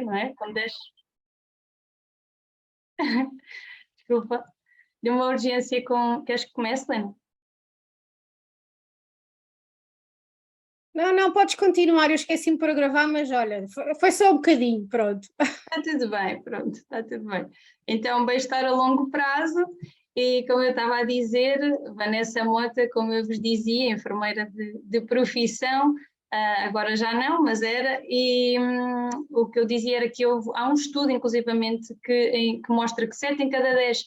não é? Quando desculpa, de uma urgência com... Queres que comece, Lena? Não, podes continuar, eu esqueci-me para gravar, mas olha, foi só um bocadinho, pronto. Está tudo bem, pronto, está tudo bem. Então, bem-estar a longo prazo e, como eu estava a dizer, Vanessa Mota, como eu vos dizia, enfermeira de profissão, agora já não, mas era, e o que eu dizia era que há um estudo, inclusivamente, que mostra que 7 em cada 10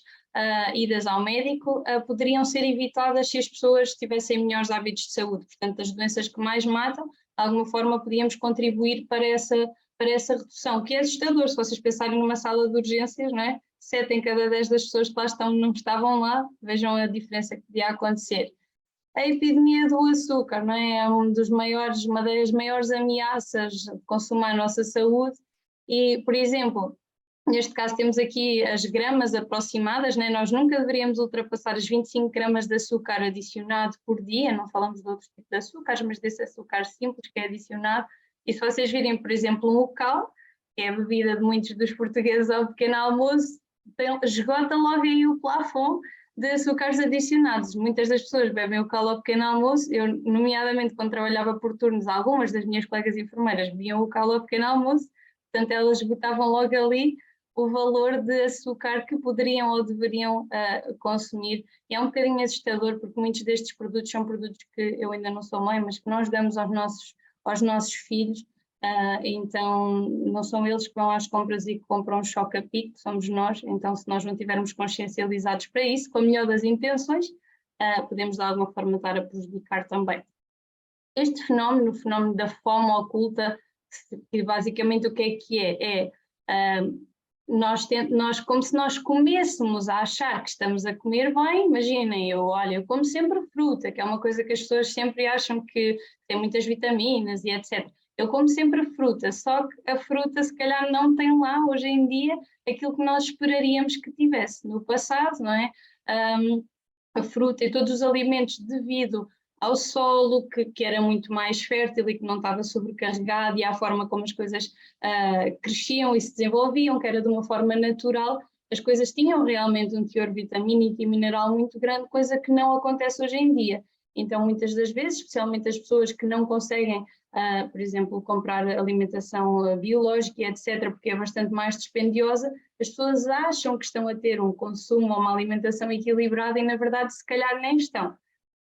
idas ao médico poderiam ser evitadas se as pessoas tivessem melhores hábitos de saúde. Portanto, as doenças que mais matam, de alguma forma, podíamos contribuir para essa redução, que é assustador se vocês pensarem numa sala de urgências, não é? 7 em cada 10 das pessoas que lá estão não estavam lá, vejam a diferença que podia acontecer. A epidemia do açúcar, não é? É uma das maiores ameaças de consumo à nossa saúde e, por exemplo, neste caso temos aqui as gramas aproximadas, né? Nós nunca deveríamos ultrapassar as 25 gramas de açúcar adicionado por dia, não falamos de outros tipos de açúcares, mas desse açúcar simples que é adicionado. E se vocês virem, por exemplo, um local, que é a bebida de muitos dos portugueses ao pequeno almoço, esgota logo aí o plafond de açúcares adicionados. Muitas das pessoas bebem o cal ao pequeno almoço, eu, nomeadamente quando trabalhava por turnos, algumas das minhas colegas enfermeiras bebiam o cal ao pequeno almoço, portanto elas esgotavam logo ali o valor de açúcar que poderiam ou deveriam consumir. E é um bocadinho assustador, porque muitos destes produtos são produtos que eu ainda não sou mãe, mas que nós damos aos nossos filhos, então não são eles que vão às compras e que compram um choque a pico, somos nós. Então, se nós não estivermos consciencializados para isso, com a melhor das intenções, podemos de alguma forma estar a prejudicar também. Este fenómeno, o fenómeno da fome oculta, que basicamente o que é? Nós, como se nós comêssemos a achar que estamos a comer bem, imaginem, eu como sempre fruta, que é uma coisa que as pessoas sempre acham que tem muitas vitaminas e etc. Eu como sempre fruta, só que a fruta se calhar não tem lá hoje em dia aquilo que nós esperaríamos que tivesse no passado, não é? A fruta e todos os alimentos devido ao solo, que era muito mais fértil e que não estava sobrecarregado, e à forma como as coisas cresciam e se desenvolviam, que era de uma forma natural, as coisas tinham realmente um teor vitamínico e mineral muito grande, coisa que não acontece hoje em dia. Então, muitas das vezes, especialmente as pessoas que não conseguem, por exemplo, comprar alimentação biológica e etc., porque é bastante mais dispendiosa, as pessoas acham que estão a ter um consumo ou uma alimentação equilibrada e, na verdade, se calhar nem estão.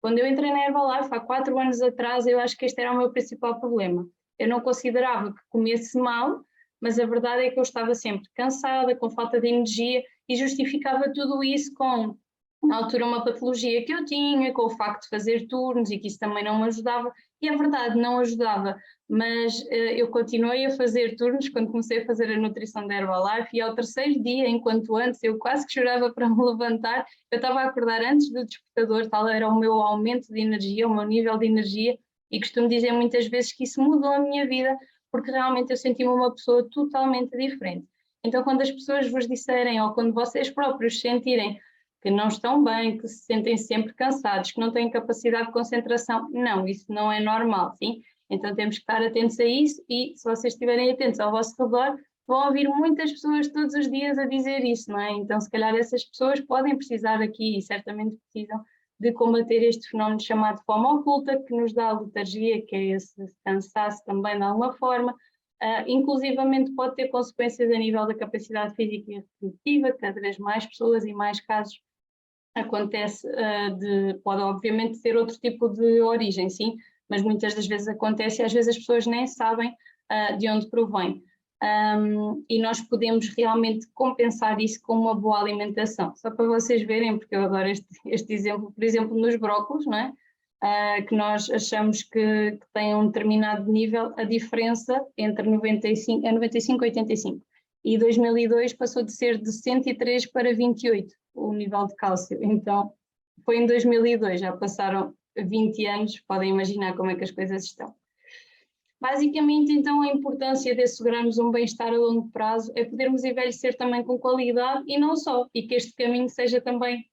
Quando eu entrei na Herbalife há 4 anos atrás, eu acho que este era o meu principal problema. Eu não considerava que comesse mal, mas a verdade é que eu estava sempre cansada, com falta de energia, e justificava tudo isso com, na altura, uma patologia que eu tinha, com o facto de fazer turnos e que isso também não me ajudava. E é verdade, não ajudava, mas eu continuei a fazer turnos quando comecei a fazer a nutrição da Herbalife, e ao 3º dia, enquanto antes eu quase que chorava para me levantar, eu estava a acordar antes do despertador, tal era o meu aumento de energia, o meu nível de energia, e costumo dizer muitas vezes que isso mudou a minha vida, porque realmente eu senti-me uma pessoa totalmente diferente. Então, quando as pessoas vos disserem, ou quando vocês próprios sentirem que não estão bem, que se sentem sempre cansados, que não têm capacidade de concentração, não, isso não é normal, sim? Então temos que estar atentos a isso, e se vocês estiverem atentos ao vosso redor, vão ouvir muitas pessoas todos os dias a dizer isso, não é? Então se calhar essas pessoas podem precisar aqui, e certamente precisam, de combater este fenómeno chamado fome oculta, que nos dá a letargia, que é esse cansaço também de alguma forma. Inclusivamente pode ter consequências a nível da capacidade física e reprodutiva, cada vez mais pessoas e mais casos acontece, pode obviamente ter outro tipo de origem, sim, mas muitas das vezes acontece e às vezes as pessoas nem sabem de onde provém. E nós podemos realmente compensar isso com uma boa alimentação. Só para vocês verem, porque eu adoro este exemplo, por exemplo, nos brócolos, não é? Que nós achamos que tem um determinado nível, a diferença entre 95 e 85. E 2002 passou de ser de 103 para 28, o nível de cálcio. Então, foi em 2002, já passaram 20 anos, podem imaginar como é que as coisas estão. Basicamente, então, a importância de assegurarmos um bem-estar a longo prazo é podermos envelhecer também com qualidade e não só, e que este caminho seja também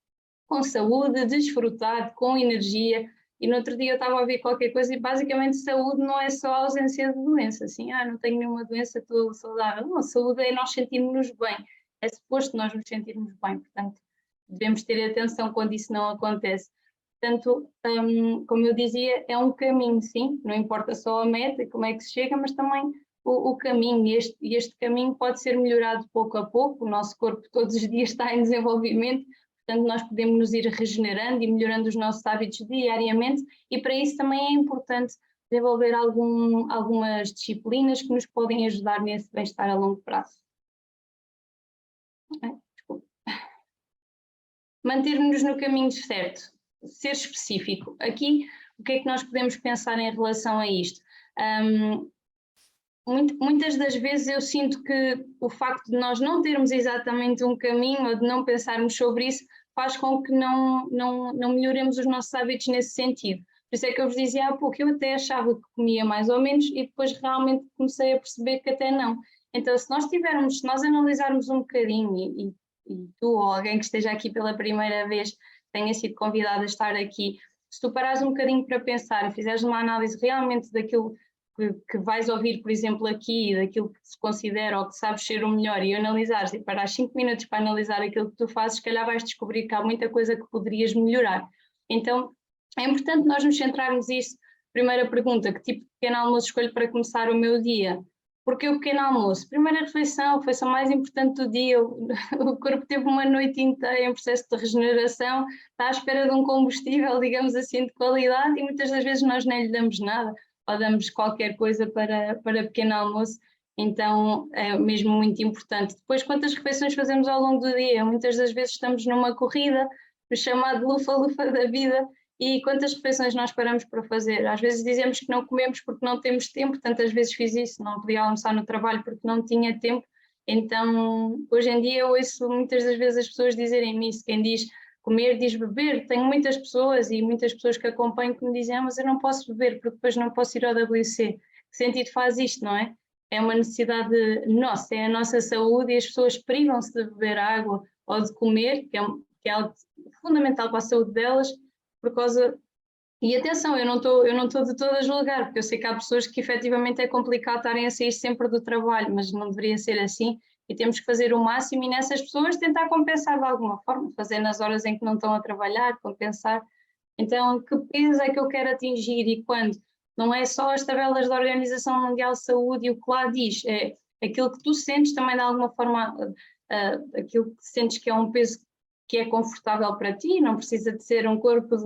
com saúde, desfrutado, com energia, E no outro dia eu estava a ouvir qualquer coisa e basicamente saúde não é só a ausência de doença, assim, não tenho nenhuma doença, estou saudável. Não, saúde é nós sentirmos bem, é suposto nós nos sentirmos bem, portanto devemos ter atenção quando isso não acontece. Portanto, como eu dizia, é um caminho, sim, não importa só a meta e como é que se chega, mas também o caminho, e este caminho pode ser melhorado pouco a pouco, o nosso corpo todos os dias está em desenvolvimento, portanto nós podemos nos ir regenerando e melhorando os nossos hábitos diariamente, e para isso também é importante desenvolver algumas disciplinas que nos podem ajudar nesse bem-estar a longo prazo. Manter-nos no caminho certo, ser específico. Aqui, o que é que nós podemos pensar em relação a isto? Muitas das vezes eu sinto que o facto de nós não termos exatamente um caminho ou de não pensarmos sobre isso faz com que não melhoremos os nossos hábitos nesse sentido. Por isso é que eu vos dizia há pouco, eu até achava que comia mais ou menos e depois realmente comecei a perceber que até não. Então, se nós analisarmos um bocadinho e tu ou alguém que esteja aqui pela primeira vez tenha sido convidado a estar aqui, se tu parares um bocadinho para pensar e fizeres uma análise realmente daquilo que vais ouvir, por exemplo, aqui, daquilo que se considera ou que sabes ser o melhor, e analisares e parares 5 minutos para analisar aquilo que tu fazes, se calhar vais descobrir que há muita coisa que poderias melhorar. Então, é importante nós nos centrarmos nisso. Primeira pergunta, que tipo de pequeno almoço escolho para começar o meu dia? Porque o pequeno almoço? Primeira refeição, a refeição mais importante do dia, o corpo teve uma noite inteira em processo de regeneração, está à espera de um combustível, digamos assim, de qualidade, e muitas das vezes nós nem lhe damos nada, ou damos qualquer coisa para pequeno almoço, então é mesmo muito importante. Depois, quantas refeições fazemos ao longo do dia? Muitas das vezes estamos numa corrida, o chamado lufa-lufa da vida, e quantas refeições nós paramos para fazer? Às vezes dizemos que não comemos porque não temos tempo, tantas vezes fiz isso, não podia almoçar no trabalho porque não tinha tempo, então hoje em dia eu ouço muitas das vezes as pessoas dizerem isso, quem diz comer diz beber, tenho muitas pessoas e muitas pessoas que acompanho que me dizem mas eu não posso beber porque depois não posso ir ao WC. Que sentido faz isto, não é? É uma necessidade nossa, é a nossa saúde e as pessoas privam-se de beber água ou de comer, que é algo fundamental para a saúde delas, por causa... E atenção, eu não estou de todo a julgar, porque eu sei que há pessoas que efetivamente é complicado estarem a sair sempre do trabalho, mas não deveria ser assim, e temos que fazer o máximo e nessas pessoas tentar compensar de alguma forma, fazer nas horas em que não estão a trabalhar, compensar. Então, que peso é que eu quero atingir e quando? Não é só as tabelas da Organização Mundial de Saúde e o que lá diz, é aquilo que tu sentes também de alguma forma, aquilo que sentes que é um peso que é confortável para ti, não precisa de ser um corpo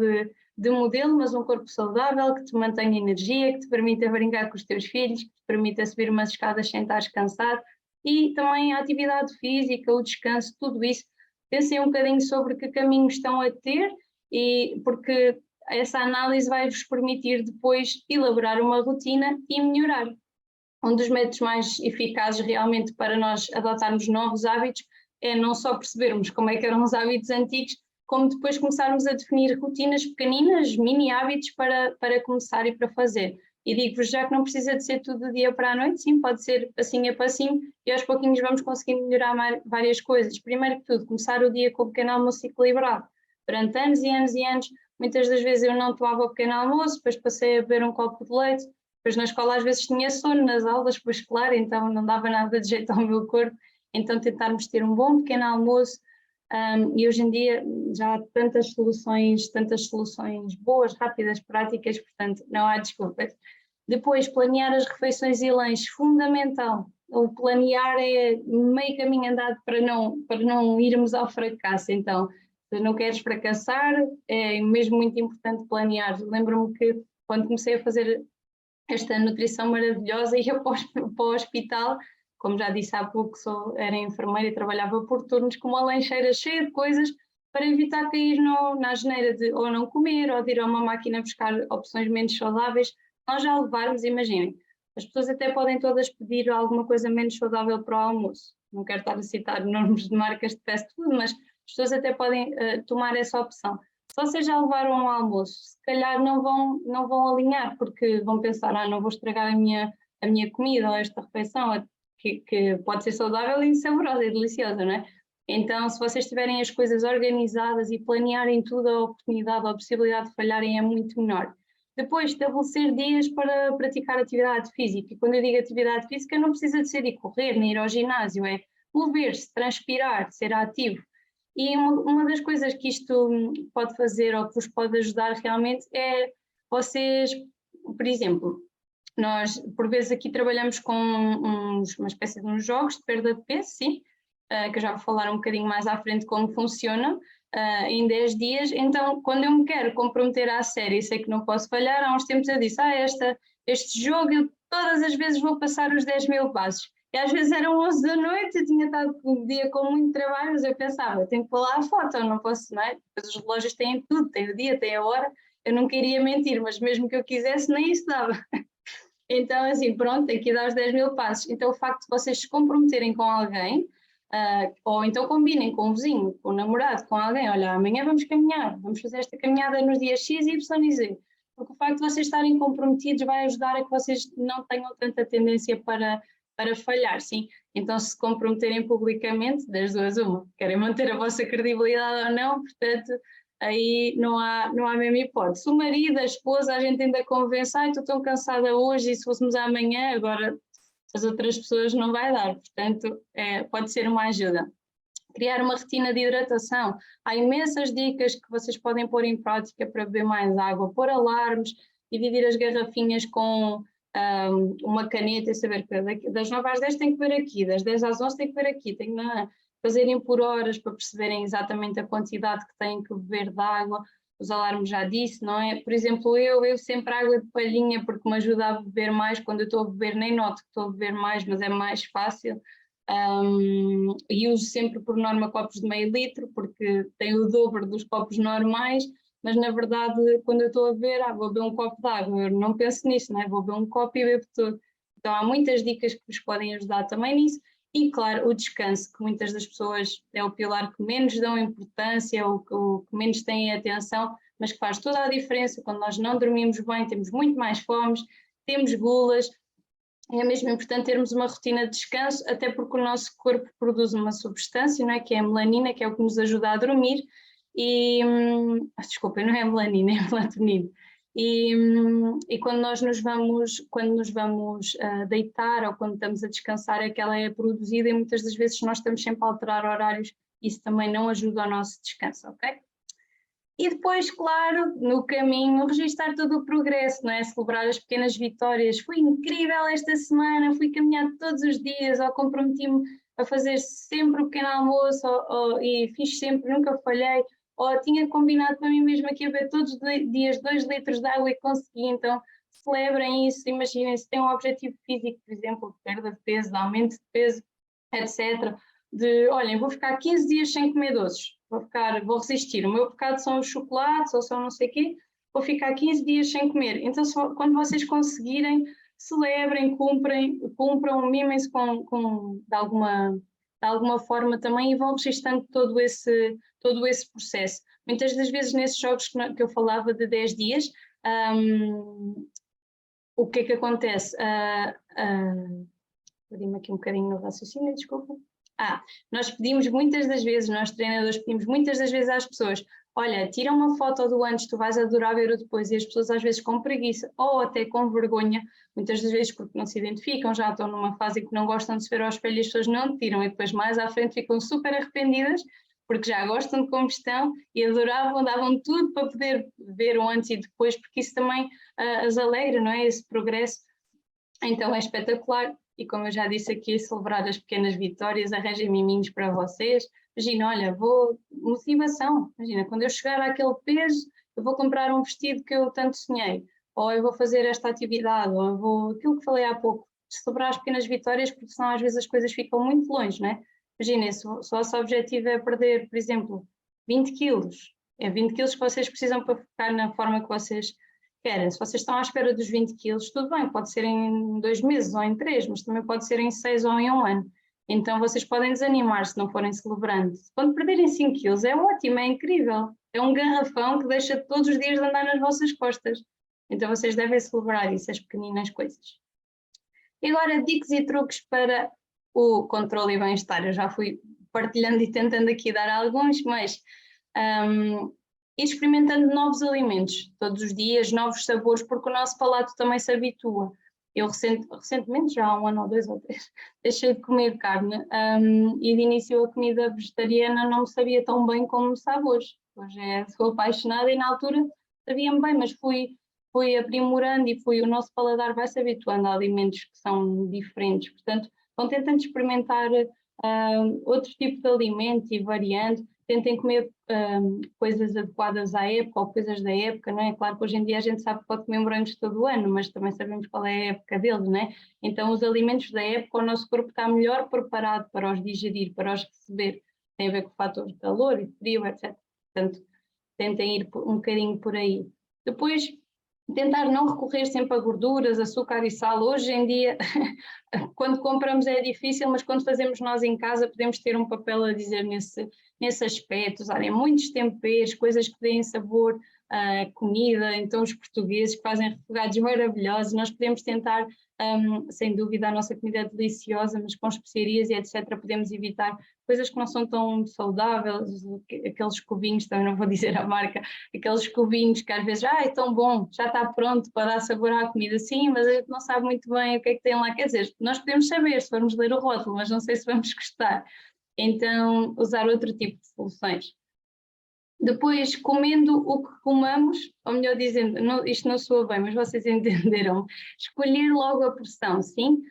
de modelo, mas um corpo saudável, que te mantenha energia, que te permita brincar com os teus filhos, que te permita subir umas escadas sem estar cansado, e também a atividade física, o descanso, tudo isso. Pensem um bocadinho sobre que caminho estão a ter, e porque essa análise vai-vos permitir depois elaborar uma rotina e melhorar. Um dos métodos mais eficazes realmente para nós adotarmos novos hábitos é não só percebermos como é que eram os hábitos antigos, como depois começarmos a definir rotinas pequeninas, mini hábitos para começar e para fazer. E digo-vos já que não precisa de ser tudo do dia para a noite, sim, pode ser passinho a passinho e aos pouquinhos vamos conseguir melhorar várias coisas. Primeiro que tudo, começar o dia com o pequeno almoço equilibrado. Durante anos e anos e anos, muitas das vezes eu não tomava o pequeno almoço, depois passei a beber um copo de leite, depois na escola às vezes tinha sono nas aulas, pois claro, então não dava nada de jeito ao meu corpo, então tentarmos ter um bom pequeno almoço, e hoje em dia já há tantas soluções boas, rápidas, práticas, portanto não há desculpas. Depois, planear as refeições e lanches, fundamental. O planear é meio caminho andado para não irmos ao fracasso, então se não queres fracassar, é mesmo muito importante planear. Lembro-me que quando comecei a fazer esta nutrição maravilhosa ia para o hospital, como já disse há pouco, era enfermeira e trabalhava por turnos com uma lancheira cheia de coisas para evitar cair na asneira de ou não comer ou de ir a uma máquina buscar opções menos saudáveis. Nós já levarmos, imaginem, as pessoas até podem todas pedir alguma coisa menos saudável para o almoço. Não quero estar a citar nomes de marcas de fast food, mas as pessoas até podem tomar essa opção. Se vocês já levaram um almoço, se calhar não vão alinhar, porque vão pensar, não vou estragar a minha comida ou esta refeição, que pode ser saudável e saborosa e deliciosa, não é? Então, se vocês tiverem as coisas organizadas e planearem tudo, a oportunidade, a possibilidade de falharem é muito menor. Depois, estabelecer dias para praticar atividade física. E quando eu digo atividade física, não precisa de ser ir correr, nem ir ao ginásio, é mover-se, transpirar, ser ativo. E uma das coisas que isto pode fazer ou que vos pode ajudar realmente é vocês, por exemplo, nós por vezes aqui trabalhamos com uma espécie de uns jogos de perda de peso, sim, que eu já vou falar um bocadinho mais à frente como funciona, em 10 dias. Então, quando eu me quero comprometer à série e sei que não posso falhar, há uns tempos eu disse, este jogo eu todas as vezes vou passar os 10.000 passos. E às vezes eram 11 da noite, eu tinha estado um dia com muito trabalho, mas eu pensava, eu tenho que pôr lá a foto, eu não posso, não é? Depois os relógios têm tudo, têm o dia, têm a hora, eu não queria mentir, mas mesmo que eu quisesse, nem isso dava. Então, assim, pronto, tem que ir dar os 10.000 passos. Então, o facto de vocês se comprometerem com alguém, ou então combinem com um vizinho, com um namorado, com alguém, olha, amanhã vamos caminhar, vamos fazer esta caminhada nos dias X, Y e Z. Porque o facto de vocês estarem comprometidos vai ajudar a que vocês não tenham tanta tendência para falhar, sim. Então, se comprometerem publicamente, das duas uma, querem manter a vossa credibilidade ou não, portanto, aí não há mesmo hipótese. Se o marido, a esposa, a gente ainda convence, estou tão cansada hoje e se fôssemos amanhã, agora as outras pessoas não vai dar, portanto, pode ser uma ajuda. Criar uma rotina de hidratação. Há imensas dicas que vocês podem pôr em prática para beber mais água, pôr alarmes, dividir as garrafinhas com uma caneta e saber que das 9 às 10 tem que beber aqui, das 10 às 11 tem que beber aqui, tem que fazerem por horas para perceberem exatamente a quantidade que têm que beber de água. Os alarmes já disse, não é? Por exemplo, eu sempre água de palhinha porque me ajuda a beber mais. Quando eu estou a beber, nem noto que estou a beber mais, mas é mais fácil. E uso sempre por norma copos de meio litro, porque tem o dobro dos copos normais, mas na verdade, quando eu estou a beber, vou beber um copo de água, eu não penso nisso, não é? Vou beber um copo e bebo tudo. Então há muitas dicas que vos podem ajudar também nisso. E, claro, o descanso, que muitas das pessoas é o pilar que menos dão importância, o que menos têm atenção, mas que faz toda a diferença quando nós não dormimos bem, temos muito mais fomes, temos gulas. É mesmo importante termos uma rotina de descanso, até porque o nosso corpo produz uma substância, não é? Que é a melanina, que é o que nos ajuda a dormir. E, desculpa, não é a melanina, é a melatonina. E quando nos vamos deitar ou quando estamos a descansar é que ela é produzida e muitas das vezes nós estamos sempre a alterar horários, isso também não ajuda ao nosso descanso, ok? E depois, claro, no caminho, registar todo o progresso, não é? Celebrar as pequenas vitórias. Foi incrível esta semana, fui caminhar todos os dias, ou comprometi-me a fazer sempre o pequeno almoço, e fiz sempre, nunca falhei, ou tinha combinado para mim mesma que ia beber todos os dias 2 litros de água e consegui, então celebrem isso, imaginem se têm um objetivo físico, por exemplo, de perda de peso, de aumento de peso, etc. Olhem, vou ficar 15 dias sem comer doces, vou resistir, o meu pecado são os chocolates ou são não sei o quê, vou ficar 15 dias sem comer. Então, quando vocês conseguirem, celebrem, cumpram, mimem-se de alguma forma também e vão registando todo esse processo. Muitas das vezes nesses jogos que eu falava de 10 dias, o que é que acontece? Perdi-me aqui um bocadinho no raciocínio, desculpa. Nós pedimos muitas das vezes, nós treinadores pedimos muitas das vezes às pessoas, olha, tira uma foto do antes, tu vais adorar ver o depois, e as pessoas às vezes com preguiça ou até com vergonha, muitas das vezes porque não se identificam, já estão numa fase que não gostam de se ver ao espelho e as pessoas não tiram e depois mais à frente ficam super arrependidas porque já gostam de como estão e adoravam, davam tudo para poder ver o antes e depois, porque isso também as alegra, não é? Esse progresso. Então é espetacular. E como eu já disse aqui, celebrar as pequenas vitórias, arranjem miminhos para vocês. Imagina, olha, motivação. Imagina, quando eu chegar àquele peso, eu vou comprar um vestido que eu tanto sonhei. Ou eu vou fazer esta atividade, ou aquilo que falei há pouco. Celebrar as pequenas vitórias, porque senão às vezes as coisas ficam muito longe, não é? Imaginem, se o vosso objetivo é perder, por exemplo, 20 quilos. É 20 quilos que vocês precisam para ficar na forma que vocês querem. Se vocês estão à espera dos 20 quilos, tudo bem, pode ser em 2 meses ou em 3, mas também pode ser em 6 ou em 1 ano. Então vocês podem desanimar se não forem celebrando. Quando perderem 5 quilos é ótimo, é incrível. É um garrafão que deixa todos os dias de andar nas vossas costas. Então vocês devem celebrar isso, as pequeninas coisas. E agora, dicas e truques para o controle e bem-estar. Eu já fui partilhando e tentando aqui dar alguns, mas ir experimentando novos alimentos todos os dias, novos sabores, porque o nosso palato também se habitua. Eu recentemente, já há 1 ano ou 2 ou 3, deixei de comer carne e de início a comida vegetariana não me sabia tão bem como me sabe hoje. Hoje sou apaixonada e na altura sabia-me bem, mas fui aprimorando e o nosso paladar vai se habituando a alimentos que são diferentes. Portanto, vão tentando experimentar outro tipo de alimento e variando. Tentem comer coisas adequadas à época ou coisas da época, não é? Claro que hoje em dia a gente sabe que pode comer morangos todo o ano, mas também sabemos qual é a época deles, não é? Então os alimentos da época, o nosso corpo está melhor preparado para os digerir, para os receber. Tem a ver com o fator de calor e frio, etc. Portanto, tentem ir um bocadinho por aí. Depois, tentar não recorrer sempre a gorduras, açúcar e sal. Hoje em dia, quando compramos é difícil, mas quando fazemos nós em casa podemos ter um papel a dizer nesse aspecto, usarem muitos temperos, coisas que deem sabor à comida. Então os portugueses que fazem refogados maravilhosos, nós podemos tentar, sem dúvida a nossa comida é deliciosa, mas com especiarias e etc. podemos evitar coisas que não são tão saudáveis, aqueles cubinhos, também não vou dizer a marca, aqueles cubinhos que às vezes, é tão bom, já está pronto para dar sabor à comida, sim, mas a gente não sabe muito bem o que é que tem lá, quer dizer, nós podemos saber se formos ler o rótulo, mas não sei se vamos gostar, então usar outro tipo de soluções. Depois, comendo o que comamos, ou melhor dizendo, isto não soa bem, mas vocês entenderam, escolher logo a porção, sim?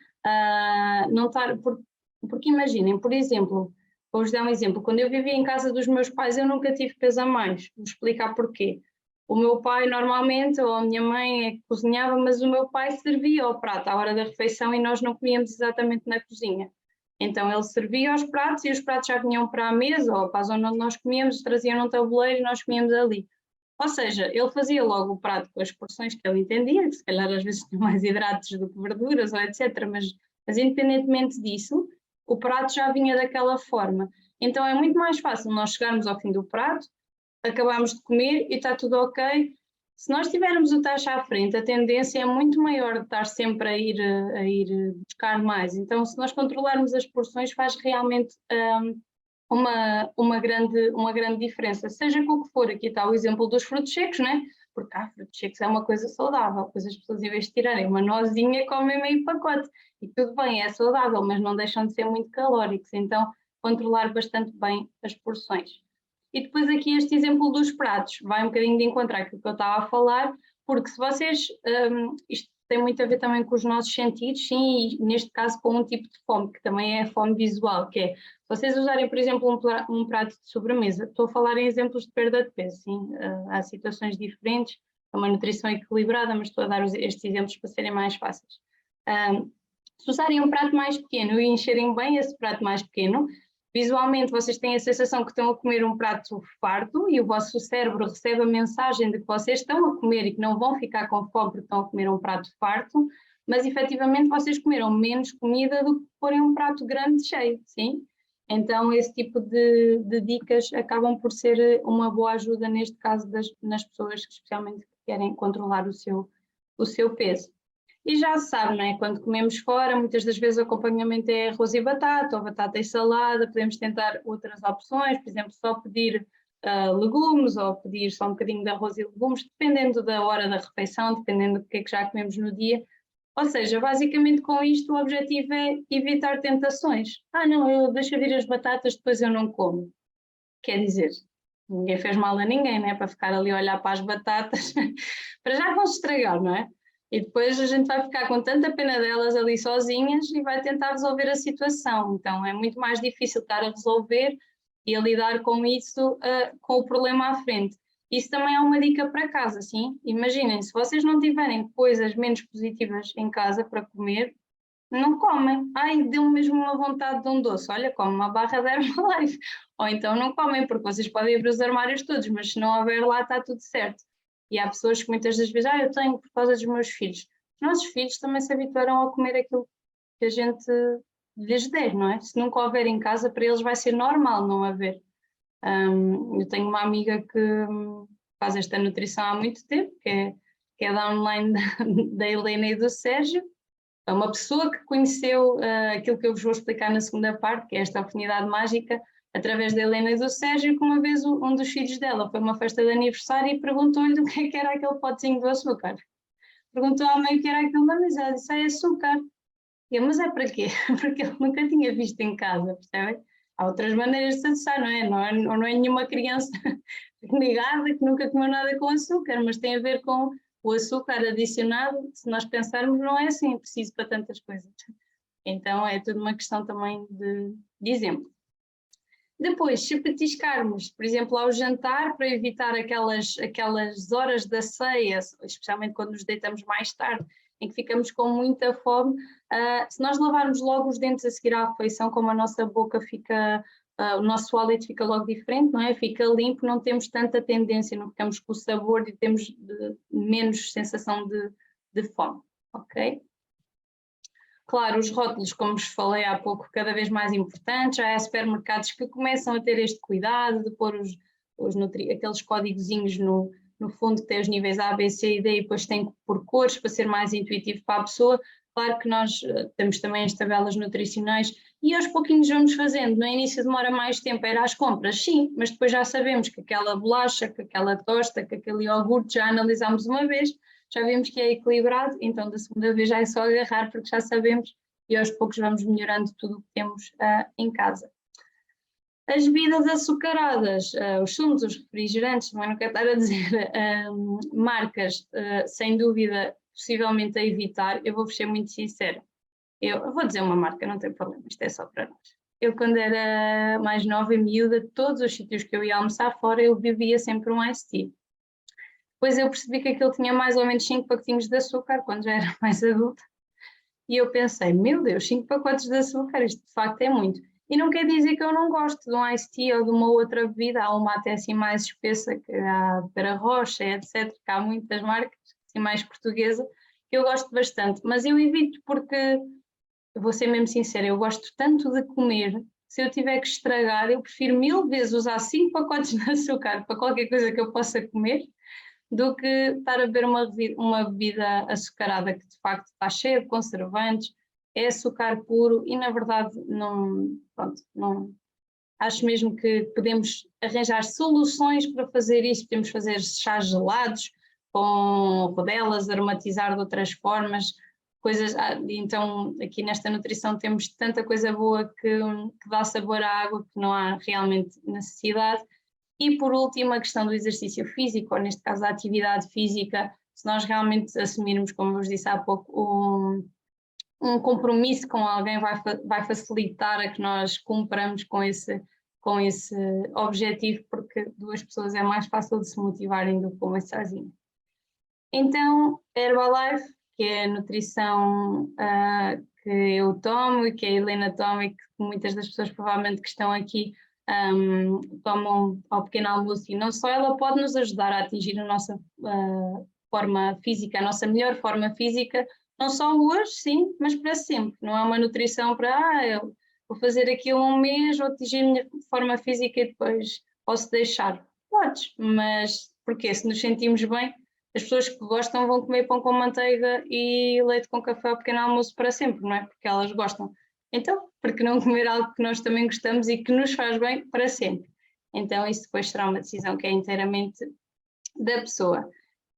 Não estar, porque imaginem, por exemplo, vou-vos dar um exemplo, quando eu vivia em casa dos meus pais eu nunca tive peso a mais, vou explicar porquê. O meu pai normalmente, ou a minha mãe é que cozinhava, mas o meu pai servia ao prato à hora da refeição e nós não comíamos exatamente na cozinha. Então ele servia os pratos e os pratos já vinham para a mesa ou para a zona onde nós comíamos, traziam num tabuleiro e nós comíamos ali. Ou seja, ele fazia logo o prato com as porções que ele entendia, que se calhar às vezes tinham mais hidratos do que verduras ou etc. Mas independentemente disso, o prato já vinha daquela forma. Então é muito mais fácil nós chegarmos ao fim do prato, acabamos de comer e está tudo ok. Se nós tivermos o tacho à frente, a tendência é muito maior de estar sempre a ir buscar mais. Então, se nós controlarmos as porções, faz realmente uma grande diferença. Seja com o que for, aqui está o exemplo dos frutos secos, né? Porque frutos secos é uma coisa saudável, pois as pessoas, em vez de tirarem uma nozinha, comem meio pacote. E tudo bem, é saudável, mas não deixam de ser muito calóricos. Então, controlar bastante bem as porções. E depois aqui este exemplo dos pratos, vai um bocadinho de encontrar aquilo que eu estava a falar, porque se vocês, isto tem muito a ver também com os nossos sentidos, sim, e neste caso com um tipo de fome, que também é a fome visual, que é, se vocês usarem, por exemplo, um prato de sobremesa, estou a falar em exemplos de perda de peso, sim, há situações diferentes, é uma nutrição equilibrada, mas estou a dar estes exemplos para serem mais fáceis. Se usarem um prato mais pequeno e encherem bem esse prato mais pequeno, visualmente vocês têm a sensação que estão a comer um prato farto e o vosso cérebro recebe a mensagem de que vocês estão a comer e que não vão ficar com fome porque estão a comer um prato farto, mas efetivamente vocês comeram menos comida do que forem um prato grande cheio, sim? Então esse tipo de dicas acabam por ser uma boa ajuda neste caso nas pessoas que especialmente querem controlar o seu peso. E já se sabe, não é? Quando comemos fora, muitas das vezes o acompanhamento é arroz e batata, ou batata e salada, podemos tentar outras opções, por exemplo, só pedir legumes, ou pedir só um bocadinho de arroz e legumes, dependendo da hora da refeição, dependendo do que é que já comemos no dia. Ou seja, basicamente com isto o objetivo é evitar tentações. Não, eu deixo vir as batatas, depois eu não como. Quer dizer, ninguém fez mal a ninguém, não é? Para ficar ali a olhar para as batatas, para já vão se estragar, não é? E depois a gente vai ficar com tanta pena delas ali sozinhas e vai tentar resolver a situação. Então é muito mais difícil estar a resolver e a lidar com isso, com o problema à frente. Isso também é uma dica para casa, sim? Imaginem, se vocês não tiverem coisas menos positivas em casa para comer, não comem. Deu-me mesmo uma vontade de um doce. Olha, come uma barra de Herbalife. Ou então não comem, porque vocês podem abrir os armários todos, mas se não houver lá está tudo certo. E há pessoas que muitas das vezes, eu tenho por causa dos meus filhos. Os nossos filhos também se habituaram a comer aquilo que a gente lhes der, não é? Se nunca houver em casa, para eles vai ser normal não haver. Eu tenho uma amiga que faz esta nutrição há muito tempo, que é da online da Helena e do Sérgio. É uma pessoa que conheceu aquilo que eu vos vou explicar na segunda parte, que é esta afinidade mágica, através da Helena e do Sérgio, que uma vez um dos filhos dela foi a uma festa de aniversário e perguntou-lhe do que era aquele potezinho do açúcar. Perguntou à mãe o que era aquilo, mas ela disse, é açúcar. E eu, mas é para quê? Porque ele nunca tinha visto em casa, percebem? Há outras maneiras de se adoçar, não é? Não é nenhuma criança negada que nunca comeu nada com açúcar, mas tem a ver com o açúcar adicionado. Se nós pensarmos, não é assim preciso para tantas coisas. Então é tudo uma questão também de exemplo. Depois, se petiscarmos, por exemplo, ao jantar, para evitar aquelas horas da ceia, especialmente quando nos deitamos mais tarde, em que ficamos com muita fome, se nós lavarmos logo os dentes a seguir à refeição, como a nossa boca fica, o nosso hálito fica logo diferente, não é? Fica limpo, não temos tanta tendência, não ficamos com o sabor e temos menos sensação de fome, ok? Claro, os rótulos, como vos falei há pouco, cada vez mais importantes. Já há supermercados que começam a ter este cuidado de pôr aqueles códigozinhos no fundo que tem os níveis A, B, C e D e depois tem que pôr cores para ser mais intuitivo para a pessoa. Claro que nós temos também as tabelas nutricionais e aos pouquinhos vamos fazendo. No início demora mais tempo, era às compras, sim, mas depois já sabemos que aquela bolacha, que aquela tosta, que aquele iogurte já analisámos uma vez, já vimos que é equilibrado, então da segunda vez já é só agarrar porque já sabemos e aos poucos vamos melhorando tudo o que temos em casa. As bebidas açucaradas, os sumos, os refrigerantes, também não quero estar a dizer, marcas, sem dúvida, possivelmente a evitar. Eu vou ser muito sincera. Eu vou dizer uma marca, não tem problema, isto é só para nós. Eu, quando era mais nova e miúda, todos os sítios que eu ia almoçar fora, eu bebia sempre um iced tea. Depois eu percebi que aquilo tinha mais ou menos 5 pacotinhos de açúcar, quando já era mais adulta. E eu pensei, meu Deus, 5 pacotes de açúcar, isto de facto é muito. E não quer dizer que eu não gosto de um iced tea ou de uma outra bebida, há uma até assim mais espessa, que há Pera Rocha, etc., que há muitas marcas, assim mais portuguesa, que eu gosto bastante. Mas eu evito porque, eu vou ser mesmo sincera, eu gosto tanto de comer, se eu tiver que estragar, eu prefiro 1000 vezes usar 5 pacotes de açúcar para qualquer coisa que eu possa comer, do que estar a beber uma bebida açucarada que de facto está cheia de conservantes, é açúcar puro e na verdade não, acho mesmo que podemos arranjar soluções para fazer isso, podemos fazer chás gelados com rodelas, aromatizar de outras formas, coisas, então aqui nesta nutrição temos tanta coisa boa que dá sabor à água que não há realmente necessidade. E por último, a questão do exercício físico, ou neste caso a atividade física, se nós realmente assumirmos, como vos disse há pouco, um compromisso com alguém vai facilitar a que nós cumpramos com esse objetivo, porque 2 pessoas é mais fácil de se motivarem do que uma sozinha. Então, Herbalife, que é a nutrição que eu tomo e que a Helena toma e que muitas das pessoas provavelmente que estão aqui tomam ao pequeno almoço, e não só ela pode nos ajudar a atingir a nossa forma física, a nossa melhor forma física, não só hoje, sim, mas para sempre. Não é uma nutrição para, eu vou fazer aquilo um mês, vou atingir a minha forma física e depois posso deixar. Podes, mas porque se nos sentimos bem, as pessoas que gostam vão comer pão com manteiga e leite com café ao pequeno almoço para sempre, não é? Porque elas gostam. Então, por que não comer algo que nós também gostamos e que nos faz bem para sempre? Então, isso depois será uma decisão que é inteiramente da pessoa.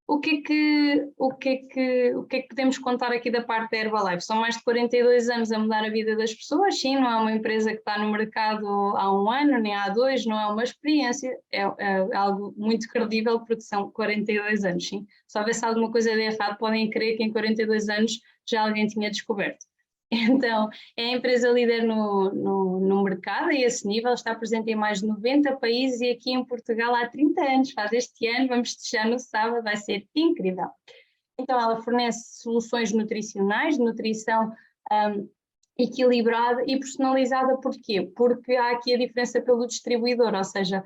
O que é que podemos contar aqui da parte da Herbalife? São mais de 42 anos a mudar a vida das pessoas, sim, não é uma empresa que está no mercado há 1 ano, nem há 2, não é uma experiência, é algo muito credível porque são 42 anos, sim. Se houvesse alguma coisa de errado, podem crer que em 42 anos já alguém tinha descoberto. Então, é a empresa líder no mercado, a esse nível, está presente em mais de 90 países e aqui em Portugal há 30 anos, faz este ano, vamos festejar no sábado, vai ser incrível. Então, ela fornece soluções nutricionais, de nutrição equilibrada e personalizada, porquê? Porque há aqui a diferença pelo distribuidor, ou seja,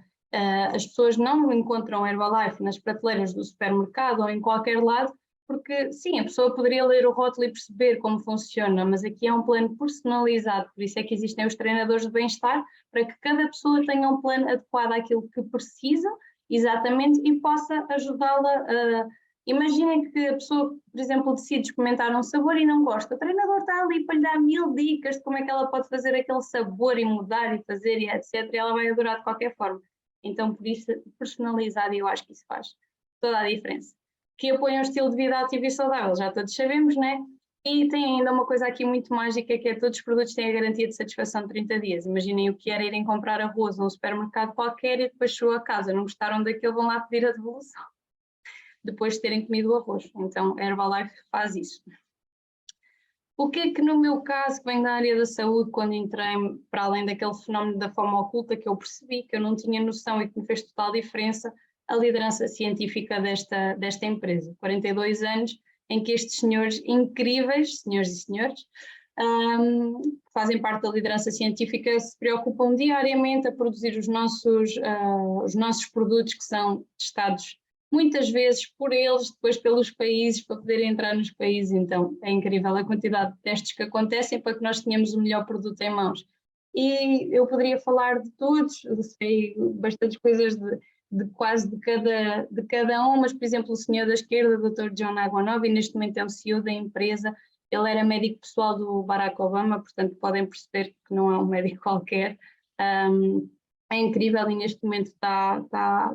as pessoas não encontram Herbalife nas prateleiras do supermercado ou em qualquer lado, porque sim, a pessoa poderia ler o rótulo e perceber como funciona, mas aqui é um plano personalizado, por isso é que existem os treinadores de bem-estar, para que cada pessoa tenha um plano adequado àquilo que precisa, exatamente, e possa ajudá-la Imaginem que a pessoa, por exemplo, decide experimentar um sabor e não gosta. O treinador está ali para lhe dar 1000 dicas de como é que ela pode fazer aquele sabor e mudar e fazer e etc. E ela vai adorar de qualquer forma. Então, por isso, personalizado, eu acho que isso faz toda a diferença. Que apoia um estilo de vida ativo e saudável, já todos sabemos, né? E tem ainda uma coisa aqui muito mágica, que é todos os produtos têm a garantia de satisfação de 30 dias. Imaginem o que era irem comprar arroz num supermercado qualquer e depois chegou a casa, não gostaram daquilo, vão lá pedir a devolução depois de terem comido o arroz. Então, a Herbalife faz isso. O que é que no meu caso, que vem da área da saúde, quando entrei, para além daquele fenómeno da fome oculta, que eu percebi, que eu não tinha noção e que me fez total diferença, a liderança científica desta empresa. 42 anos em que estes senhores incríveis, senhores e senhores, que fazem parte da liderança científica, se preocupam diariamente a produzir os nossos produtos, que são testados muitas vezes por eles, depois pelos países, para poderem entrar nos países. Então é incrível a quantidade de testes que acontecem para que nós tenhamos o melhor produto em mãos. E eu poderia falar de todos, sei bastantes coisas de quase de cada um, mas por exemplo o senhor da esquerda, o Dr. John Aguanobi, neste momento é o CEO da empresa. Ele era médico pessoal do Barack Obama, portanto podem perceber que não é um médico qualquer. É incrível e neste momento está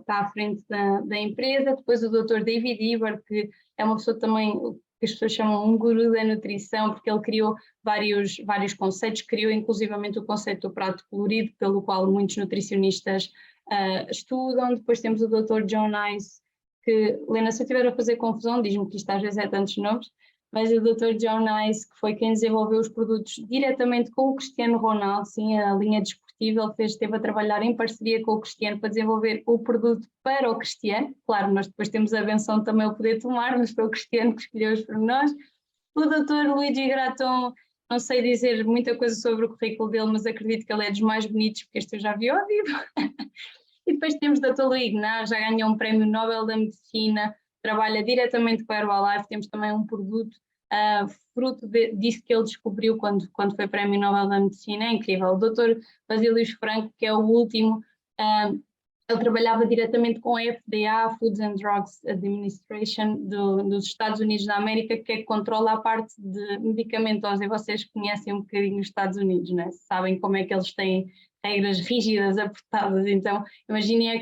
à frente da empresa. Depois o Dr. David Eber, que é uma pessoa também que as pessoas chamam um guru da nutrição, porque ele criou vários conceitos, criou inclusivamente o conceito do prato colorido, pelo qual muitos nutricionistas estudam. Depois temos o Dr. John Ice, que, Lena, se eu estiver a fazer confusão, diz-me que isto às vezes é tantos nomes, mas o Dr. John Ice, que foi quem desenvolveu os produtos diretamente com o Cristiano Ronaldo, sim, a linha desportiva, ele esteve a trabalhar em parceria com o Cristiano para desenvolver o produto para o Cristiano. Claro, nós depois temos a benção também o poder tomar, mas foi o Cristiano que escolheu-os para nós. O Dr. Luigi Graton, não sei dizer muita coisa sobre o currículo dele, mas acredito que ele é dos mais bonitos, porque este eu já vi ao vivo. E depois temos o Dr. Luís Ignaz, já ganhou um prémio Nobel da Medicina, trabalha diretamente com a Herbalife. Temos também um produto fruto disso que ele descobriu quando foi prémio Nobel da Medicina. É incrível. O Dr. Basílio Franco, que é o último, ele trabalhava diretamente com a FDA, Foods and Drugs Administration dos Estados Unidos da América, que é que controla a parte de medicamentosa. E vocês conhecem um bocadinho os Estados Unidos, né? Sabem como é que eles têm regras rígidas, apertadas. Então, imaginem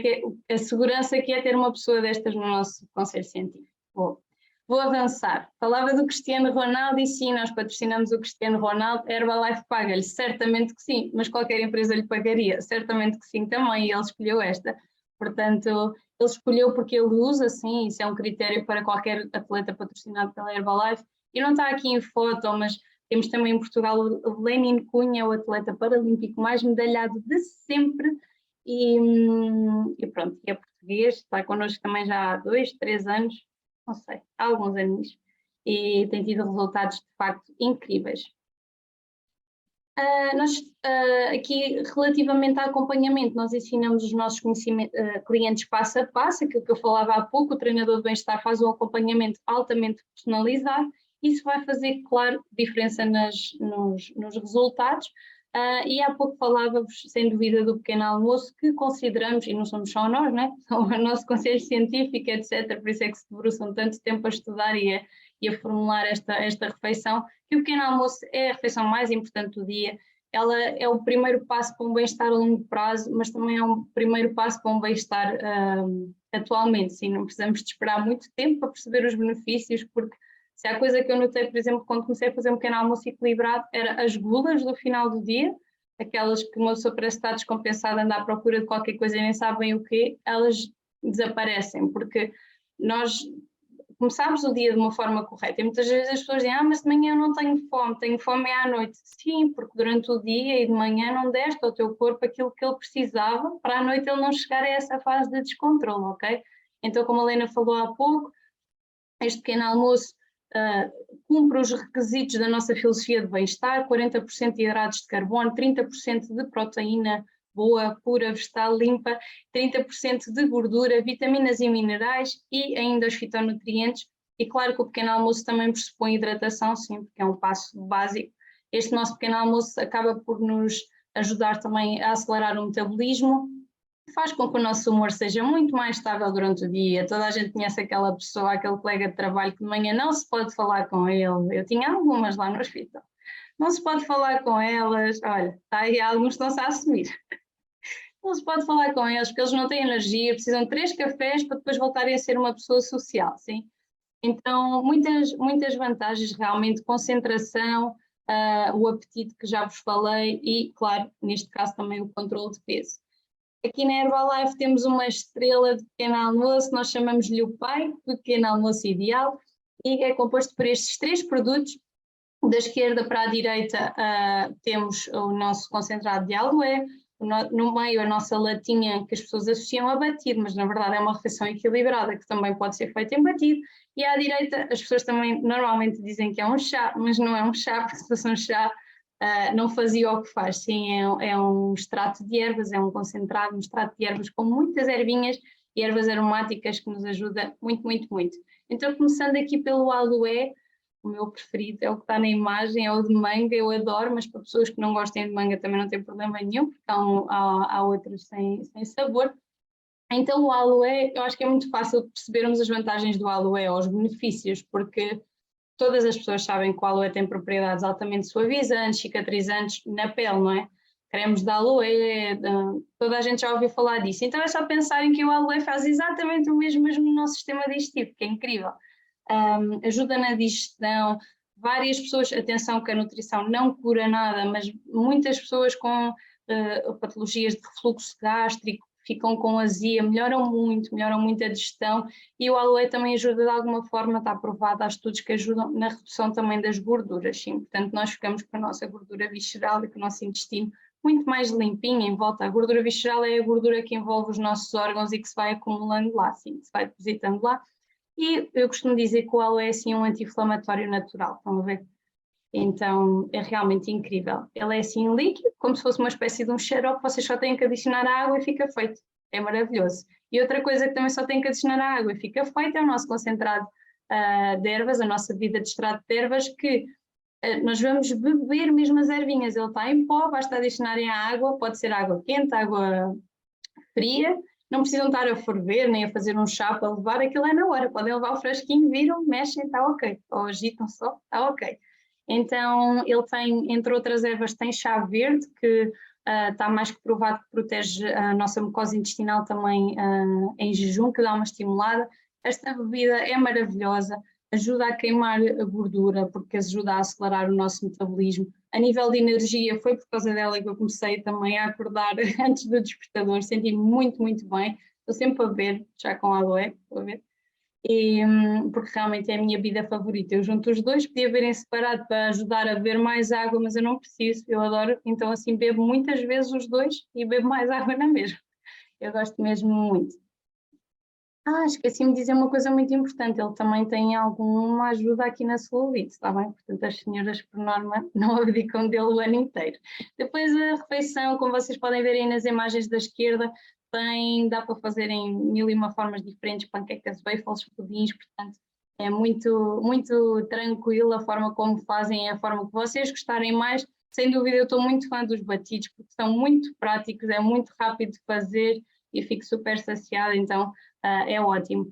a segurança que é ter uma pessoa destas no nosso Conselho Científico. Vou avançar. Falava do Cristiano Ronaldo e sim, nós patrocinamos o Cristiano Ronaldo. A Herbalife paga-lhe, certamente que sim, mas qualquer empresa lhe pagaria, certamente que sim também, e ele escolheu esta. Portanto, ele escolheu porque ele usa, sim, isso é um critério para qualquer atleta patrocinado pela Herbalife. E não está aqui em foto, mas temos também em Portugal o Lenin Cunha, o atleta paralímpico mais medalhado de sempre, e pronto, é português, está connosco também já há 2, 3 anos, não sei, há alguns anos, e tem tido resultados de facto incríveis. Aqui, relativamente ao acompanhamento, nós ensinamos os nossos clientes passo a passo, aquilo que eu falava há pouco. O treinador de bem-estar faz um acompanhamento altamente personalizado. Isso vai fazer, claro, diferença nos resultados. E há pouco falava-vos, sem dúvida, do pequeno almoço, que consideramos, e não somos só nós, né? São o nosso conselho científico, etc. Por isso é que se debruçam tanto tempo a estudar e a formular esta refeição, que o pequeno almoço é a refeição mais importante do dia. Ela é o primeiro passo para um bem-estar a longo prazo, mas também é um primeiro passo para um bem-estar atualmente. Sim, não precisamos de esperar muito tempo para perceber os benefícios, porque se há coisa que eu notei, por exemplo, quando comecei a fazer um pequeno almoço equilibrado, era as gulas do final do dia, aquelas que uma pessoa parece estar descompensada, anda à procura de qualquer coisa e nem sabem o quê, elas desaparecem, porque nós começámos o dia de uma forma correta. E muitas vezes as pessoas dizem, mas de manhã eu não tenho fome é à noite. Sim, porque durante o dia e de manhã não deste ao teu corpo aquilo que ele precisava para à noite ele não chegar a essa fase de descontrole, ok? Então, como a Helena falou há pouco, este pequeno almoço cumpre os requisitos da nossa filosofia de bem-estar: 40% de hidratos de carbono, 30% de proteína boa, pura, vegetal, limpa, 30% de gordura, vitaminas e minerais e ainda os fitonutrientes. E claro que o pequeno almoço também pressupõe hidratação, sim, porque é um passo básico. Este nosso pequeno almoço acaba por nos ajudar também a acelerar o metabolismo faz com que o nosso humor seja muito mais estável durante o dia. Toda a gente conhece aquela pessoa, aquele colega de trabalho que de manhã não se pode falar com ele. Eu tinha algumas lá no hospital. Não se pode falar com elas. Olha, está aí alguns que estão-se a assumir. Não se pode falar com eles porque eles não têm energia, precisam de 3 cafés para depois voltarem a ser uma pessoa social, sim? Então, muitas vantagens realmente, concentração, o apetite que já vos falei e, claro, neste caso também o controle de peso. Aqui na Herbalife temos uma estrela de pequeno almoço, nós chamamos-lhe o pai, pequeno almoço ideal, e é composto por estes 3 produtos. Da esquerda para a direita temos o nosso concentrado de aloe, no meio a nossa latinha que as pessoas associam a batido, mas na verdade é uma refeição equilibrada que também pode ser feita em batido, e à direita as pessoas também normalmente dizem que é um chá, mas não é um chá, porque se fosse um chá não fazia o que faz, sim, é um extrato de ervas, é um concentrado, um extrato de ervas com muitas ervinhas e ervas aromáticas que nos ajuda muito, muito, muito. Então começando aqui pelo aloe, o meu preferido é o que está na imagem, é o de manga, eu adoro, mas para pessoas que não gostem de manga também não tem problema nenhum, porque há outros sem sabor. Então o aloe, eu acho que é muito fácil percebermos as vantagens do aloe, ou os benefícios, porque todas as pessoas sabem que o aloe tem propriedades altamente suavizantes, cicatrizantes na pele, não é? Cremes de aloe, toda a gente já ouviu falar disso. Então é só pensarem que o aloe faz exatamente o mesmo no nosso sistema digestivo, que é incrível. Ajuda na digestão, várias pessoas, atenção que a nutrição não cura nada, mas muitas pessoas com patologias de refluxo gástrico ficam com azia, melhoram muito a digestão, e o aloe também ajuda de alguma forma, está provado, há estudos que ajudam na redução também das gorduras, sim, portanto nós ficamos com a nossa gordura visceral e com o nosso intestino muito mais limpinho em volta. A gordura visceral é a gordura que envolve os nossos órgãos e que se vai acumulando lá, sim, que se vai depositando lá. E eu costumo dizer que o aloe é assim um anti-inflamatório natural, estão a ver? Então é realmente incrível. Ele é assim líquido, como se fosse uma espécie de um xarope, vocês só têm que adicionar a água e fica feito. É maravilhoso. E outra coisa que também só tem que adicionar a água e fica feito é o nosso concentrado de ervas, a nossa bebida de extrato de ervas, que nós vamos beber mesmo as ervinhas. Ele está em pó, basta adicionarem a água, pode ser água quente, água fria, não precisam estar a ferver nem a fazer um chá para levar, aquilo é na hora, podem levar o fresquinho, viram, mexem, está ok, ou agitam só, está ok. Então ele tem, entre outras ervas, tem chá verde, que está mais que provado que protege a nossa mucosa intestinal também em jejum, que dá uma estimulada. Esta bebida é maravilhosa, ajuda a queimar a gordura, porque ajuda a acelerar o nosso metabolismo. A nível de energia, foi por causa dela que eu comecei também a acordar antes do despertador, senti-me muito, muito bem. Estou sempre a beber, já com aloe, a ver. E, porque realmente é a minha bebida favorita. Eu junto os dois, podia beber em separado para ajudar a beber mais água, mas eu não preciso, eu adoro, então assim bebo muitas vezes os dois e bebo mais água na mesma. Eu gosto mesmo muito. Esqueci-me de dizer uma coisa muito importante, ele também tem alguma ajuda aqui na celulite, está bem? Portanto, as senhoras, por norma, não abdicam dele o ano inteiro. Depois a refeição, como vocês podem ver aí nas imagens da esquerda, dá para fazer em 1001 formas diferentes, panquecas, waffles, pudins, portanto, é muito, muito tranquilo a forma como fazem, a forma que vocês gostarem mais. Sem dúvida, eu estou muito fã dos batidos, porque são muito práticos, é muito rápido de fazer e fico super saciada, então é ótimo.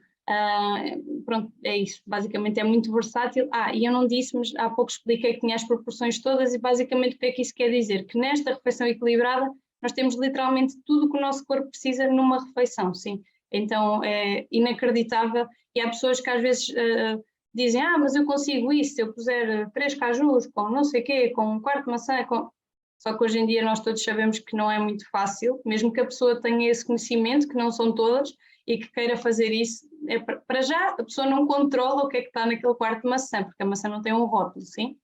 Pronto, é isso, basicamente é muito versátil. E eu não disse, mas há pouco expliquei que tinha as proporções todas e basicamente o que é que isso quer dizer? Que nesta refeição equilibrada nós temos literalmente tudo o que o nosso corpo precisa numa refeição, sim. Então é inacreditável e há pessoas que às vezes dizem, mas eu consigo isso, se eu puser 3 cajus com não sei o quê, com um quarto de maçã, Só que hoje em dia nós todos sabemos que não é muito fácil, mesmo que a pessoa tenha esse conhecimento, que não são todas, e que queira fazer isso, para já a pessoa não controla o que é que está naquele quarto de maçã, porque a maçã não tem um rótulo, sim?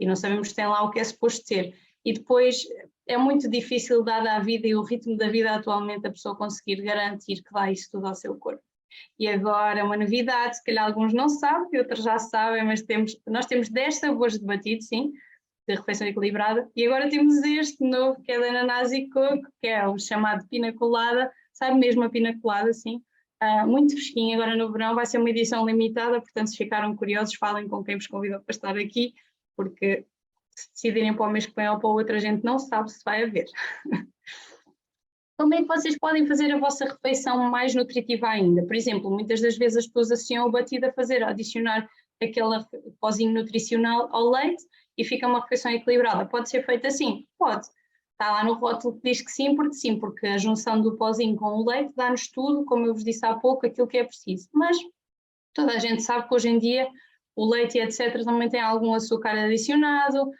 E não sabemos se tem lá o que é suposto ter. E depois é muito difícil, dada a vida e o ritmo da vida atualmente, a pessoa conseguir garantir que dá isso tudo ao seu corpo. E agora uma novidade, se calhar alguns não sabem, outros já sabem, mas nós temos 10 sabores de batido, sim, de refeição equilibrada, e agora temos este novo, que é de ananás e coco, que é o chamado pina colada, sabe mesmo a pina colada, sim, muito fresquinho, agora no verão vai ser uma edição limitada, portanto se ficaram curiosos, falem com quem vos convidou para estar aqui, porque se decidirem para o mês que vem ou para o outro, a gente não sabe se vai haver. Como é que vocês podem fazer a vossa refeição mais nutritiva ainda? Por exemplo, muitas das vezes as pessoas associam o batido a fazer, a adicionar aquele pozinho nutricional ao leite e fica uma refeição equilibrada. Pode ser feito assim? Pode. Está lá no rótulo que diz que sim, porque a junção do pozinho com o leite dá-nos tudo, como eu vos disse há pouco, aquilo que é preciso. Mas toda a gente sabe que hoje em dia o leite e etc. também tem algum açúcar adicionado.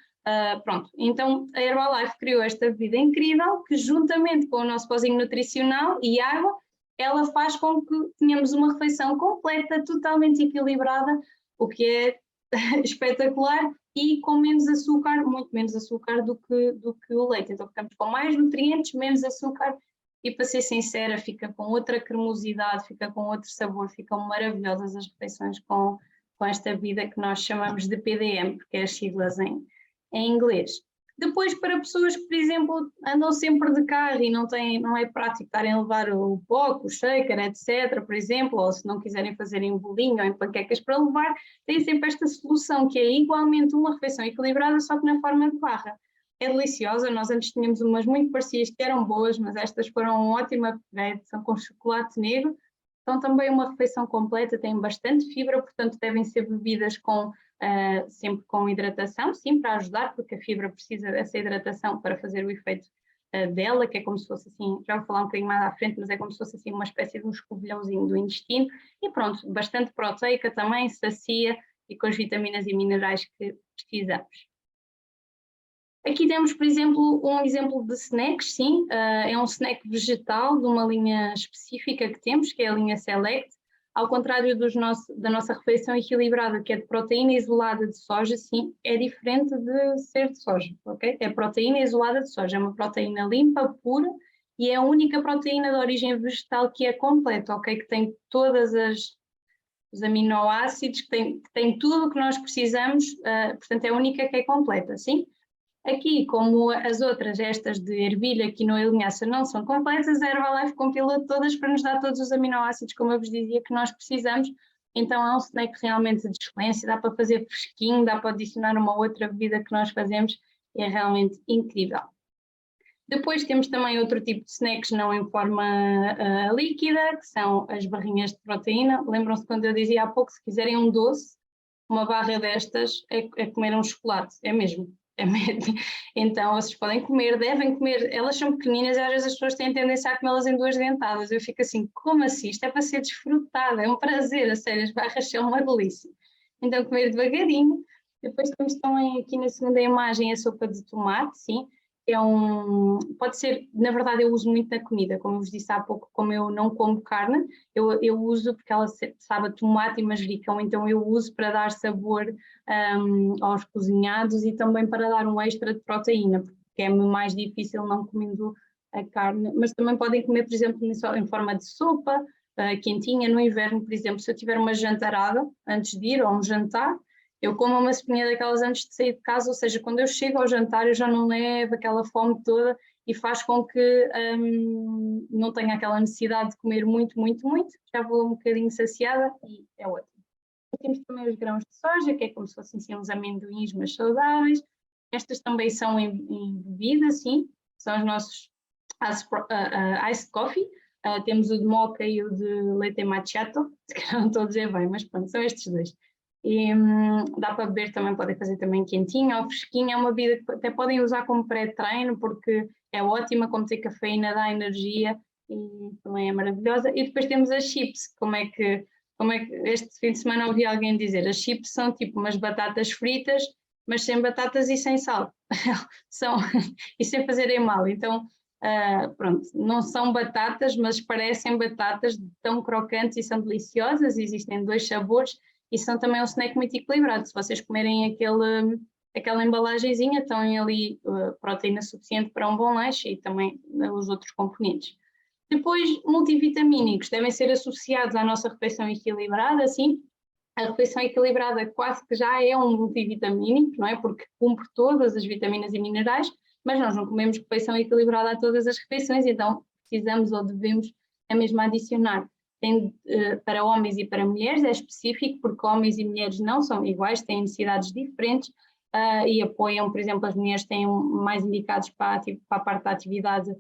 Pronto, então a Herbalife criou esta bebida incrível que, juntamente com o nosso pozinho nutricional e água, ela faz com que tenhamos uma refeição completa, totalmente equilibrada, o que é espetacular, e com menos açúcar, muito menos açúcar do que o leite. Então ficamos com mais nutrientes, menos açúcar, e para ser sincera, fica com outra cremosidade, fica com outro sabor, ficam maravilhosas as refeições com esta bebida que nós chamamos de PDM, porque é as siglas em inglês. Depois, para pessoas que, por exemplo, andam sempre de carro e não é prático estarem a levar o pó, o shaker, etc., por exemplo, ou se não quiserem fazer em bolinho ou em panquecas para levar, tem sempre esta solução que é igualmente uma refeição equilibrada, só que na forma de barra. É deliciosa, nós antes tínhamos umas muito parecidas que eram boas, mas estas foram um ótimo upgrade, são com chocolate negro, são também uma refeição completa, têm bastante fibra, portanto devem ser bebidas sempre com hidratação, sim, para ajudar, porque a fibra precisa dessa hidratação para fazer o efeito dela, que é como se fosse assim, já vou falar um bocadinho mais à frente, mas é como se fosse assim uma espécie de um escovilhãozinho do intestino, e pronto, bastante proteica também, sacia e com as vitaminas e minerais que precisamos. Aqui temos, por exemplo, um exemplo de snacks, sim, é um snack vegetal de uma linha específica que temos, que é a linha Select, ao contrário da nossa refeição equilibrada, que é de proteína isolada de soja, sim, é diferente de ser de soja, ok? É proteína isolada de soja, é uma proteína limpa, pura, e é a única proteína de origem vegetal que é completa, ok? Que tem todas os aminoácidos, que tem tudo o que nós precisamos, portanto é a única que é completa, sim? Aqui, como as outras, estas de ervilha, quinoa e linhaça, não são completas, a Herbalife compila todas para nos dar todos os aminoácidos, como eu vos dizia, que nós precisamos. Então é um snack realmente de excelência, dá para fazer fresquinho, dá para adicionar uma outra bebida que nós fazemos, é realmente incrível. Depois temos também outro tipo de snacks não em forma líquida, que são as barrinhas de proteína. Lembram-se quando eu dizia há pouco, se quiserem um doce, uma barra destas é comer um chocolate, é mesmo. Então vocês podem comer, devem comer, elas são pequeninas e às vezes as pessoas têm tendência a comê-las em 2 dentadas. Eu fico assim, como assim? Isto é para ser desfrutada, é um prazer, a sério, as barras são uma delícia. Então comer devagarinho. Depois temos também aqui na segunda imagem a sopa de tomate, sim, pode ser, na verdade eu uso muito na comida, como eu vos disse há pouco, como eu não como carne, eu uso porque ela sabe a tomate e manjericão, então eu uso para dar sabor aos cozinhados e também para dar um extra de proteína, porque é mais difícil não comendo a carne, mas também podem comer, por exemplo, em forma de sopa, quentinha, no inverno, por exemplo, se eu tiver uma jantarada antes de ir, ou um jantar, eu como uma sopinha daquelas antes de sair de casa, ou seja, quando eu chego ao jantar eu já não levo aquela fome toda e faz com que não tenha aquela necessidade de comer muito, já vou um bocadinho saciada e é ótimo. Temos também os grãos de soja, que é como se fossem assim, uns amendoins, mas saudáveis. Estas também são em bebida, sim, são os nossos iced coffee. Temos o de mocha e o de leite macchiato, se calhar não estou a dizer bem, mas pronto, são estes dois. E dá para beber também, podem fazer também quentinho ou fresquinho, é uma bebida que até podem usar como pré-treino porque é ótima, como tem cafeína, dá energia e também é maravilhosa. E depois temos as chips, como é que este fim de semana ouvi alguém dizer, as chips são tipo umas batatas fritas, mas sem batatas e sem sal, e sem fazerem mal, então pronto, não são batatas, mas parecem batatas tão crocantes e são deliciosas, existem 2 sabores, e são também um snack muito equilibrado. Se vocês comerem aquela embalagenzinha, têm ali proteína suficiente para um bom lanche e também os outros componentes. Depois, multivitamínicos devem ser associados à nossa refeição equilibrada, sim. A refeição equilibrada quase que já é um multivitamínico, não é? Porque cumpre todas as vitaminas e minerais, mas nós não comemos refeição equilibrada a todas as refeições, então precisamos ou devemos mesmo adicionar. Para homens e para mulheres é específico, porque homens e mulheres não são iguais, têm necessidades diferentes e apoiam, por exemplo, as mulheres têm mais indicados para a parte da atividade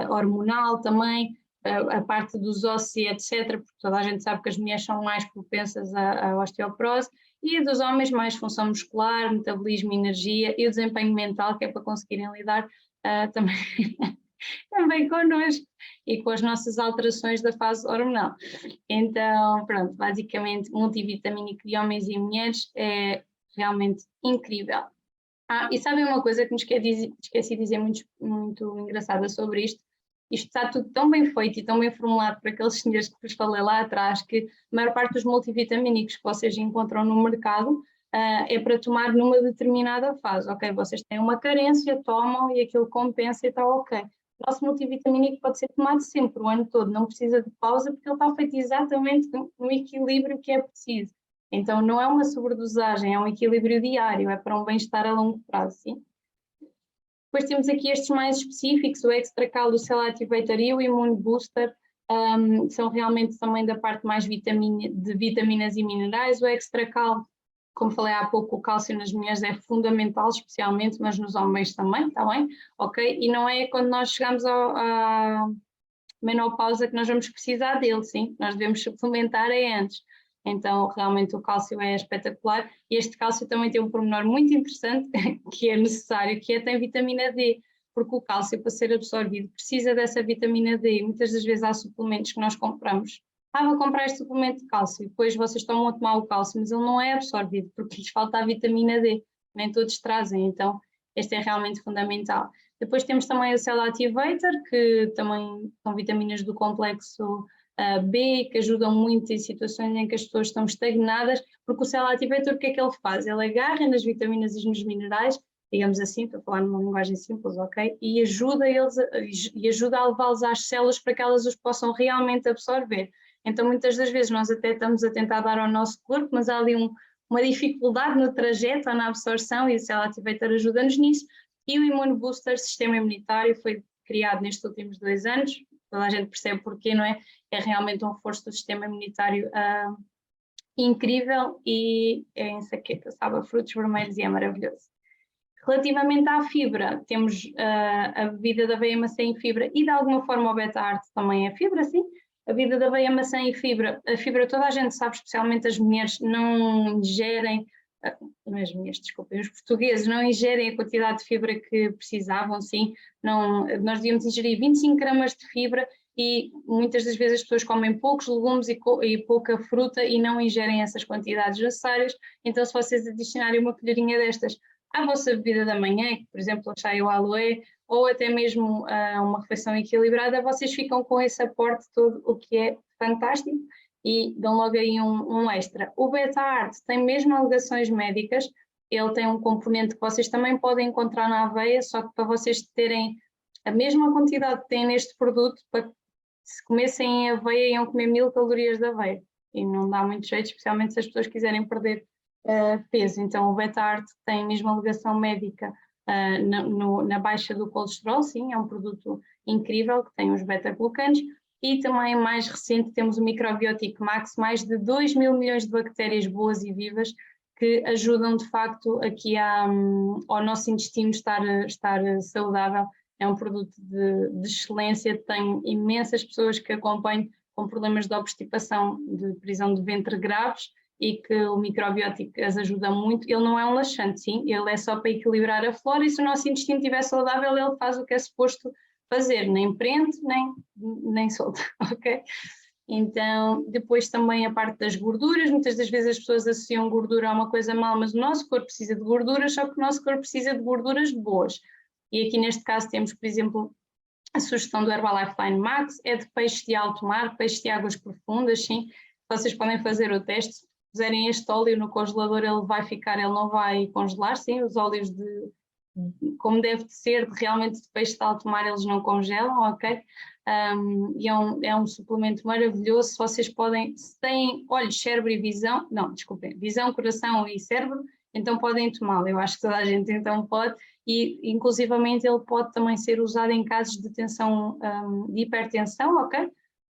hormonal também, a parte dos ossos e etc, porque toda a gente sabe que as mulheres são mais propensas à osteoporose, e a dos homens mais função muscular, metabolismo, energia e o desempenho mental, que é para conseguirem lidar também, também connosco e com as nossas alterações da fase hormonal. Então, pronto, basicamente multivitamínico de homens e mulheres é realmente incrível. E sabem uma coisa que me esqueci de dizer muito engraçada sobre isto? Isto está tudo tão bem feito e tão bem formulado por aqueles senhores que vos falei lá atrás, que a maior parte dos multivitamínicos que vocês encontram no mercado é para tomar numa determinada fase. Ok, vocês têm uma carência, tomam e aquilo compensa e está ok. O nosso multivitamínico pode ser tomado sempre, o ano todo, não precisa de pausa, porque ele está feito exatamente no equilíbrio que é preciso. Então não é uma sobredosagem, é um equilíbrio diário, é para um bem-estar a longo prazo, sim? Depois temos aqui estes mais específicos, o Extra Cal, o Cell Activator e o Immune Booster, são realmente também da parte mais de vitaminas e minerais. O Extra Cal, como falei há pouco, o cálcio nas mulheres é fundamental, especialmente, mas nos homens também, está bem? Ok? E não é quando nós chegamos à menopausa que nós vamos precisar dele, sim? Nós devemos suplementar antes. Então, realmente o cálcio é espetacular e este cálcio também tem um pormenor muito interessante que é necessário, que tem vitamina D, porque o cálcio, para ser absorvido, precisa dessa vitamina D. E muitas das vezes há suplementos que nós compramos. Vou comprar este suplemento de cálcio, e depois vocês estão a tomar o cálcio, mas ele não é absorvido porque lhes falta a vitamina D, nem todos trazem, então este é realmente fundamental. Depois temos também o Cell Activator, que também são vitaminas do complexo B, que ajudam muito em situações em que as pessoas estão estagnadas, porque o Cell Activator, o que é que ele faz? Ele agarra nas vitaminas e nos minerais, digamos assim, para falar numa linguagem simples, ok? E ajuda a levá-los às células para que elas os possam realmente absorver. Então, muitas das vezes nós até estamos a tentar dar ao nosso corpo, mas há ali uma dificuldade no trajeto ou na absorção e o Cell Activator ajuda-nos nisso. E o Immune Booster, sistema imunitário, foi criado nestes últimos 2 anos, toda a gente percebe porquê, não é? É realmente um reforço do sistema imunitário incrível e é em saqueta, sabe, a frutos vermelhos e é maravilhoso. Relativamente à fibra, temos a bebida da aveia, maçã e fibra e de alguma forma o beta-arte também é fibra, sim. A bebida da aveia, maçã e fibra, a fibra toda a gente sabe, especialmente as mulheres, não ingerem, as mulheres, desculpem, os portugueses não ingerem a quantidade de fibra que precisavam, sim. Não, nós devíamos ingerir 25 gramas de fibra e muitas das vezes as pessoas comem poucos legumes e pouca fruta e não ingerem essas quantidades necessárias. Então, se vocês adicionarem uma colherinha destas à vossa bebida da manhã, por exemplo, o chá e o aloe, ou até mesmo uma refeição equilibrada, vocês ficam com esse aporte todo, o que é fantástico, e dão logo aí um extra. O beta-arte tem mesmo alegações médicas, ele tem um componente que vocês também podem encontrar na aveia, só que para vocês terem a mesma quantidade que tem neste produto, para se comessem aveia iam comer 1000 calorias de aveia, e não dá muito jeito, especialmente se as pessoas quiserem perder peso. Então o beta-arte tem mesmo alegação médica na baixa do colesterol, sim, é um produto incrível que tem os beta-glucanos. E também mais recente temos o Microbiótico Max, mais de 2 mil milhões de bactérias boas e vivas que ajudam de facto aqui ao nosso intestino estar saudável. É um produto de excelência, tenho imensas pessoas que acompanho com problemas de obstipação, de prisão de ventre graves, e que o microbiótico as ajuda muito. Ele não é um laxante, sim, ele é só para equilibrar a flora, e se o nosso intestino estiver saudável, ele faz o que é suposto fazer, nem prende, nem solta, ok? Então, depois também a parte das gorduras, muitas das vezes as pessoas associam gordura a uma coisa má, mas o nosso corpo precisa de gorduras, só que o nosso corpo precisa de gorduras boas. E aqui neste caso temos, por exemplo, a sugestão do Herbalife Line Max, é de peixe de alto mar, peixe de águas profundas, sim, vocês podem fazer o teste. Se puserem este óleo no congelador, ele não vai congelar, sim, os óleos como deve de ser, realmente de peixe de alto mar, eles não congelam, ok? E é um suplemento maravilhoso. Se vocês se têm olhos, cérebro e visão, não, desculpem, visão, coração e cérebro, então podem tomá-lo. Eu acho que toda a gente então pode, e inclusivamente ele pode também ser usado em casos de tensão, de hipertensão, ok?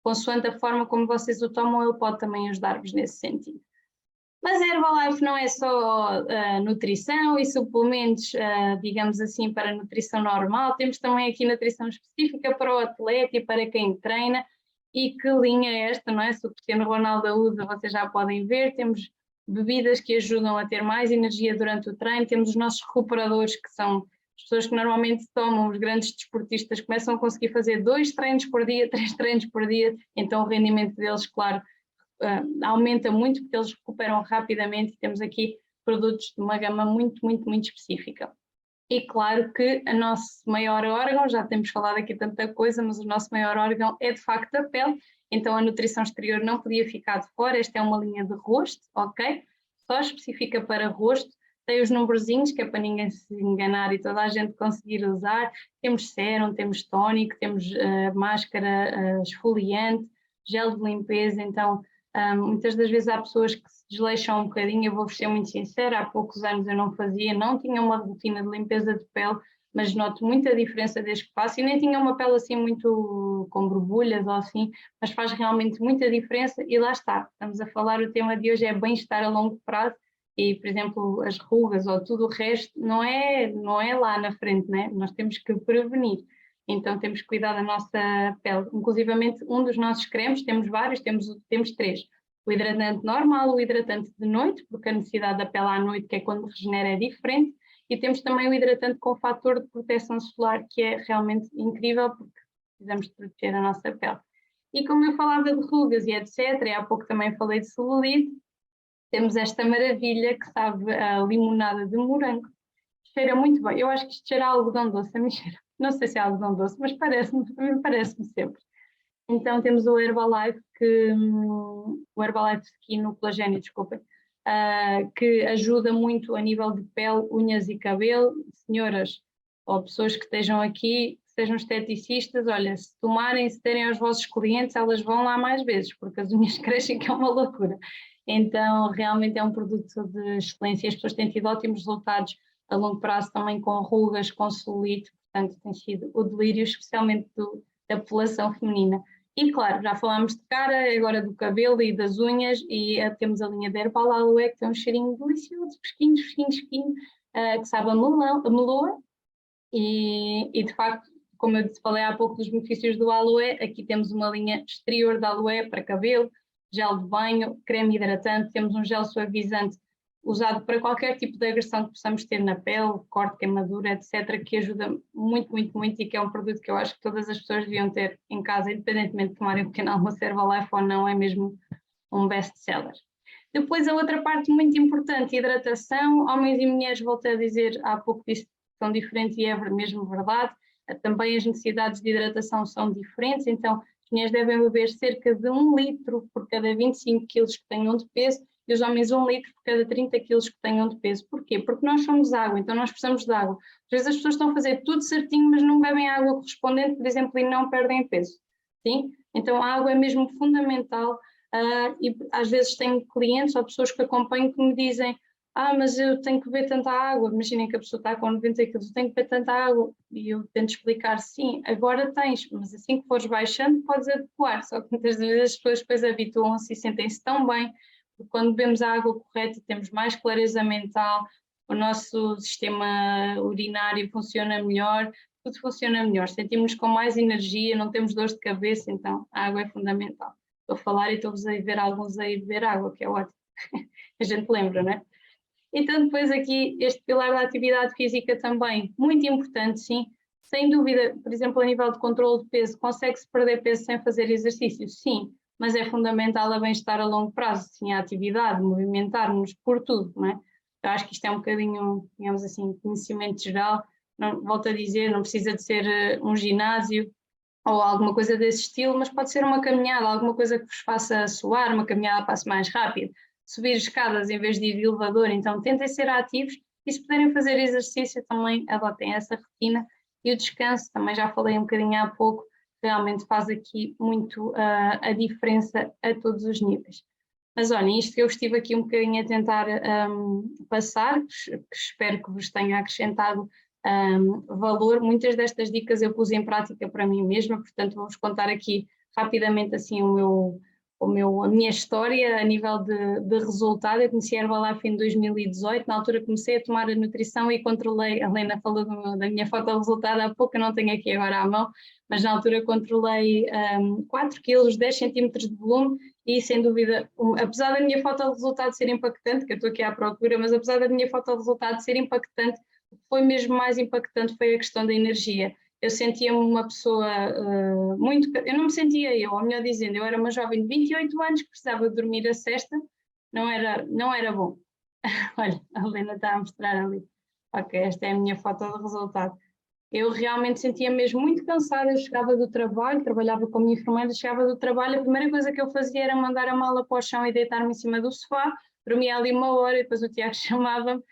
Consoante a forma como vocês o tomam, ele pode também ajudar-vos nesse sentido. Mas a Herbalife não é só nutrição e suplementos, digamos assim, para nutrição normal, temos também aqui nutrição específica para o atleta e para quem treina. E que linha é esta, não é? Se o Cristiano Ronaldo usa, vocês já podem ver, temos bebidas que ajudam a ter mais energia durante o treino, temos os nossos recuperadores, que são as pessoas que normalmente tomam, os grandes desportistas, começam a conseguir fazer 2 treinos por dia, 3 treinos por dia, então o rendimento deles, claro, aumenta muito porque eles recuperam rapidamente e temos aqui produtos de uma gama muito, muito, muito específica. E claro que o nosso maior órgão, já temos falado aqui tanta coisa, mas o nosso maior órgão é de facto a pele, então a nutrição exterior não podia ficar de fora, esta é uma linha de rosto, ok? Só específica para rosto, tem os numerozinhos que é para ninguém se enganar e toda a gente conseguir usar, temos sérum, temos tónico, temos máscara esfoliante, gel de limpeza, então muitas das vezes há pessoas que se desleixam um bocadinho, eu vou-vos ser muito sincera, há poucos anos eu não fazia, não tinha uma rotina de limpeza de pele, mas noto muita diferença desde que faço e nem tinha uma pele assim muito com borbulhas ou assim, mas faz realmente muita diferença e lá está, estamos a falar, o tema de hoje é bem-estar a longo prazo e, por exemplo, as rugas ou tudo o resto não é lá na frente, né? Nós temos que prevenir. Então temos que cuidar da nossa pele. Inclusivamente um dos nossos cremes, temos vários, temos 3. O hidratante normal, o hidratante de noite, porque a necessidade da pele à noite, que é quando regenera, é diferente. E temos também o hidratante com fator de proteção solar, que é realmente incrível, porque precisamos de proteger a nossa pele. E como eu falava de rugas e etc., e há pouco também falei de celulite, temos esta maravilha que sabe a limonada de morango. Cheira muito bem. Eu acho que isto cheira a algodão doce, a mim cheira. Não sei se é algodão doce, mas parece-me sempre. Então temos o Herbalife, o Herbalife Skin, no colagênio, desculpem, que ajuda muito a nível de pele, unhas e cabelo. Senhoras ou pessoas que estejam aqui, que sejam esteticistas, olha, se tomarem, se derem aos vossos clientes, elas vão lá mais vezes, porque as unhas crescem, que é uma loucura. Então realmente é um produto de excelência e as pessoas têm tido ótimos resultados a longo prazo também com rugas, com celulite, portanto tem sido o delírio, especialmente da população feminina. E claro, já falámos de cara, agora do cabelo e das unhas, e temos a linha de Herbal Aloe, que tem um cheirinho delicioso, fresquinho, fresquinho, fresquinho, que sabe a meloa, e de facto, como eu falei há pouco dos benefícios do aloe, aqui temos uma linha exterior de aloe para cabelo, gel de banho, creme hidratante, temos um gel suavizante usado para qualquer tipo de agressão que possamos ter na pele, corte, queimadura, etc., que ajuda muito, muito, muito e que é um produto que eu acho que todas as pessoas deviam ter em casa, independentemente de tomarem um pequeno almoço Herbalife ou não, é mesmo um best-seller. Depois a outra parte muito importante, hidratação, homens e mulheres, voltei a dizer há pouco disso, são diferentes e é mesmo verdade, também as necessidades de hidratação são diferentes, então as mulheres devem beber cerca de 1 litro por cada 25 quilos que tenham de peso, e os homens 1 litro por cada 30 quilos que tenham de peso. Porquê? Porque nós somos água, então nós precisamos de água. Às vezes as pessoas estão a fazer tudo certinho, mas não bebem a água correspondente, por exemplo, e não perdem peso. Sim? Então a água é mesmo fundamental e às vezes tenho clientes ou pessoas que acompanho que me dizem mas eu tenho que beber tanta água. Imaginem que a pessoa está com 90 quilos, eu tenho que beber tanta água. E eu tento explicar, sim, agora tens, mas assim que fores baixando podes adequar. Só que muitas vezes as pessoas depois habituam-se e sentem-se tão bem, porque quando bebemos a água correta temos mais clareza mental, o nosso sistema urinário funciona melhor, tudo funciona melhor, sentimos-nos com mais energia, não temos dores de cabeça, então a água é fundamental. Estou a falar e estou-vos a ver alguns aí beber água, que é ótimo. A gente lembra, não é? Então depois aqui este pilar da atividade física também, muito importante, sim. Sem dúvida, por exemplo, a nível de controle de peso, consegue-se perder peso sem fazer exercício? Sim, mas é fundamental a bem-estar a longo prazo, sim, a atividade, movimentar-nos por tudo, não é? Eu acho que isto é um bocadinho, digamos assim, conhecimento geral, não, volto a dizer, não precisa de ser um ginásio ou alguma coisa desse estilo, mas pode ser uma caminhada, alguma coisa que vos faça suar, uma caminhada passe mais rápido, subir escadas em vez de ir de elevador, então tentem ser ativos e se puderem fazer exercício também adotem essa rotina e o descanso, também já falei um bocadinho há pouco, realmente faz aqui muito a diferença a todos os níveis. Mas olhem, isto que eu estive aqui um bocadinho a tentar passar, que espero que vos tenha acrescentado valor, muitas destas dicas eu pus em prática para mim mesma, portanto vou-vos contar aqui rapidamente assim a minha história a nível de resultado. Eu conheci a Herbalife em 2018, na altura comecei a tomar a nutrição e controlei, a Helena falou da minha foto de resultado há pouco, eu não tenho aqui agora à mão, mas na altura controlei 4 kg, 10 centímetros de volume e sem dúvida, apesar da minha foto de resultado ser impactante, que eu estou aqui à procura, mas apesar da minha foto de resultado ser impactante, o que foi mesmo mais impactante foi a questão da energia. Eu sentia-me uma pessoa eu não me sentia ou melhor dizendo, eu era uma jovem de 28 anos que precisava de dormir a sesta, não era bom. Olha, a Helena está a mostrar ali. Ok, esta é a minha foto de resultado. Eu realmente sentia mesmo muito cansada, eu chegava do trabalho, trabalhava como enfermeira, chegava do trabalho, a primeira coisa que eu fazia era mandar a mala para o chão e deitar-me em cima do sofá, dormia ali uma hora e depois o Tiago chamava-me,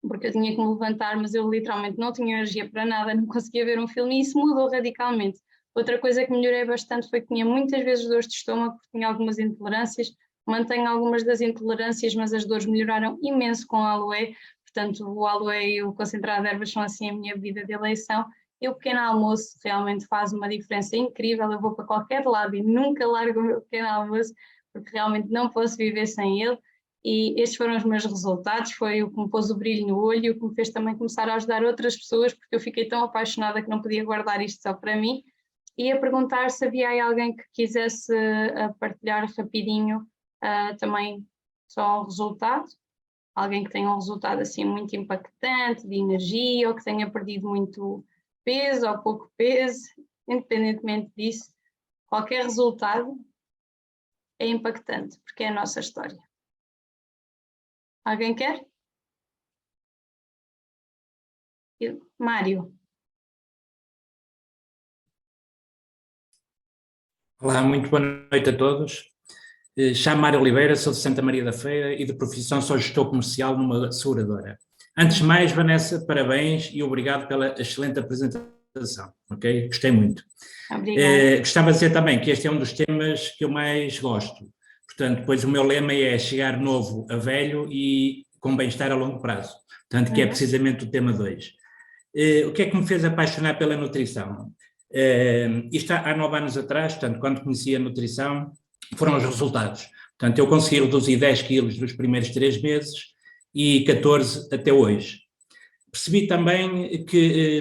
porque eu tinha que me levantar, mas eu literalmente não tinha energia para nada, não conseguia ver um filme e isso mudou radicalmente. Outra coisa que melhorei bastante foi que tinha muitas vezes dores de estômago, porque tinha algumas intolerâncias, mantenho algumas das intolerâncias, mas as dores melhoraram imenso com a aloe. Portanto, o aloe e o concentrado de ervas são assim a minha bebida de eleição. E o pequeno almoço realmente faz uma diferença incrível. Eu vou para qualquer lado e nunca largo o meu pequeno almoço, porque realmente não posso viver sem ele. E estes foram os meus resultados, foi o que me pôs o brilho no olho, o que me fez também começar a ajudar outras pessoas, porque eu fiquei tão apaixonada que não podia guardar isto só para mim. E a perguntar se havia aí alguém que quisesse partilhar rapidinho também só um resultado. Alguém que tenha um resultado assim muito impactante de energia ou que tenha perdido muito peso ou pouco peso, independentemente disso, qualquer resultado é impactante, porque é a nossa história. Alguém quer? Mário. Olá, muito boa noite a todos. Chamo Mário Oliveira, sou de Santa Maria da Feira e de profissão sou gestor comercial numa seguradora. Antes de mais, Vanessa, parabéns e obrigado pela excelente apresentação, ok? Gostei muito. Obrigada. Gostava de dizer também que este é um dos temas que eu mais gosto. Portanto, pois o meu lema é chegar novo a velho e com bem-estar a longo prazo. Portanto, que é precisamente o tema 2. O que é que me fez apaixonar pela nutrição? Isto há 9 anos atrás, portanto, quando conheci a nutrição, foram os resultados. Portanto, eu consegui reduzir 10 quilos nos primeiros 3 meses e 14 até hoje. Percebi também que,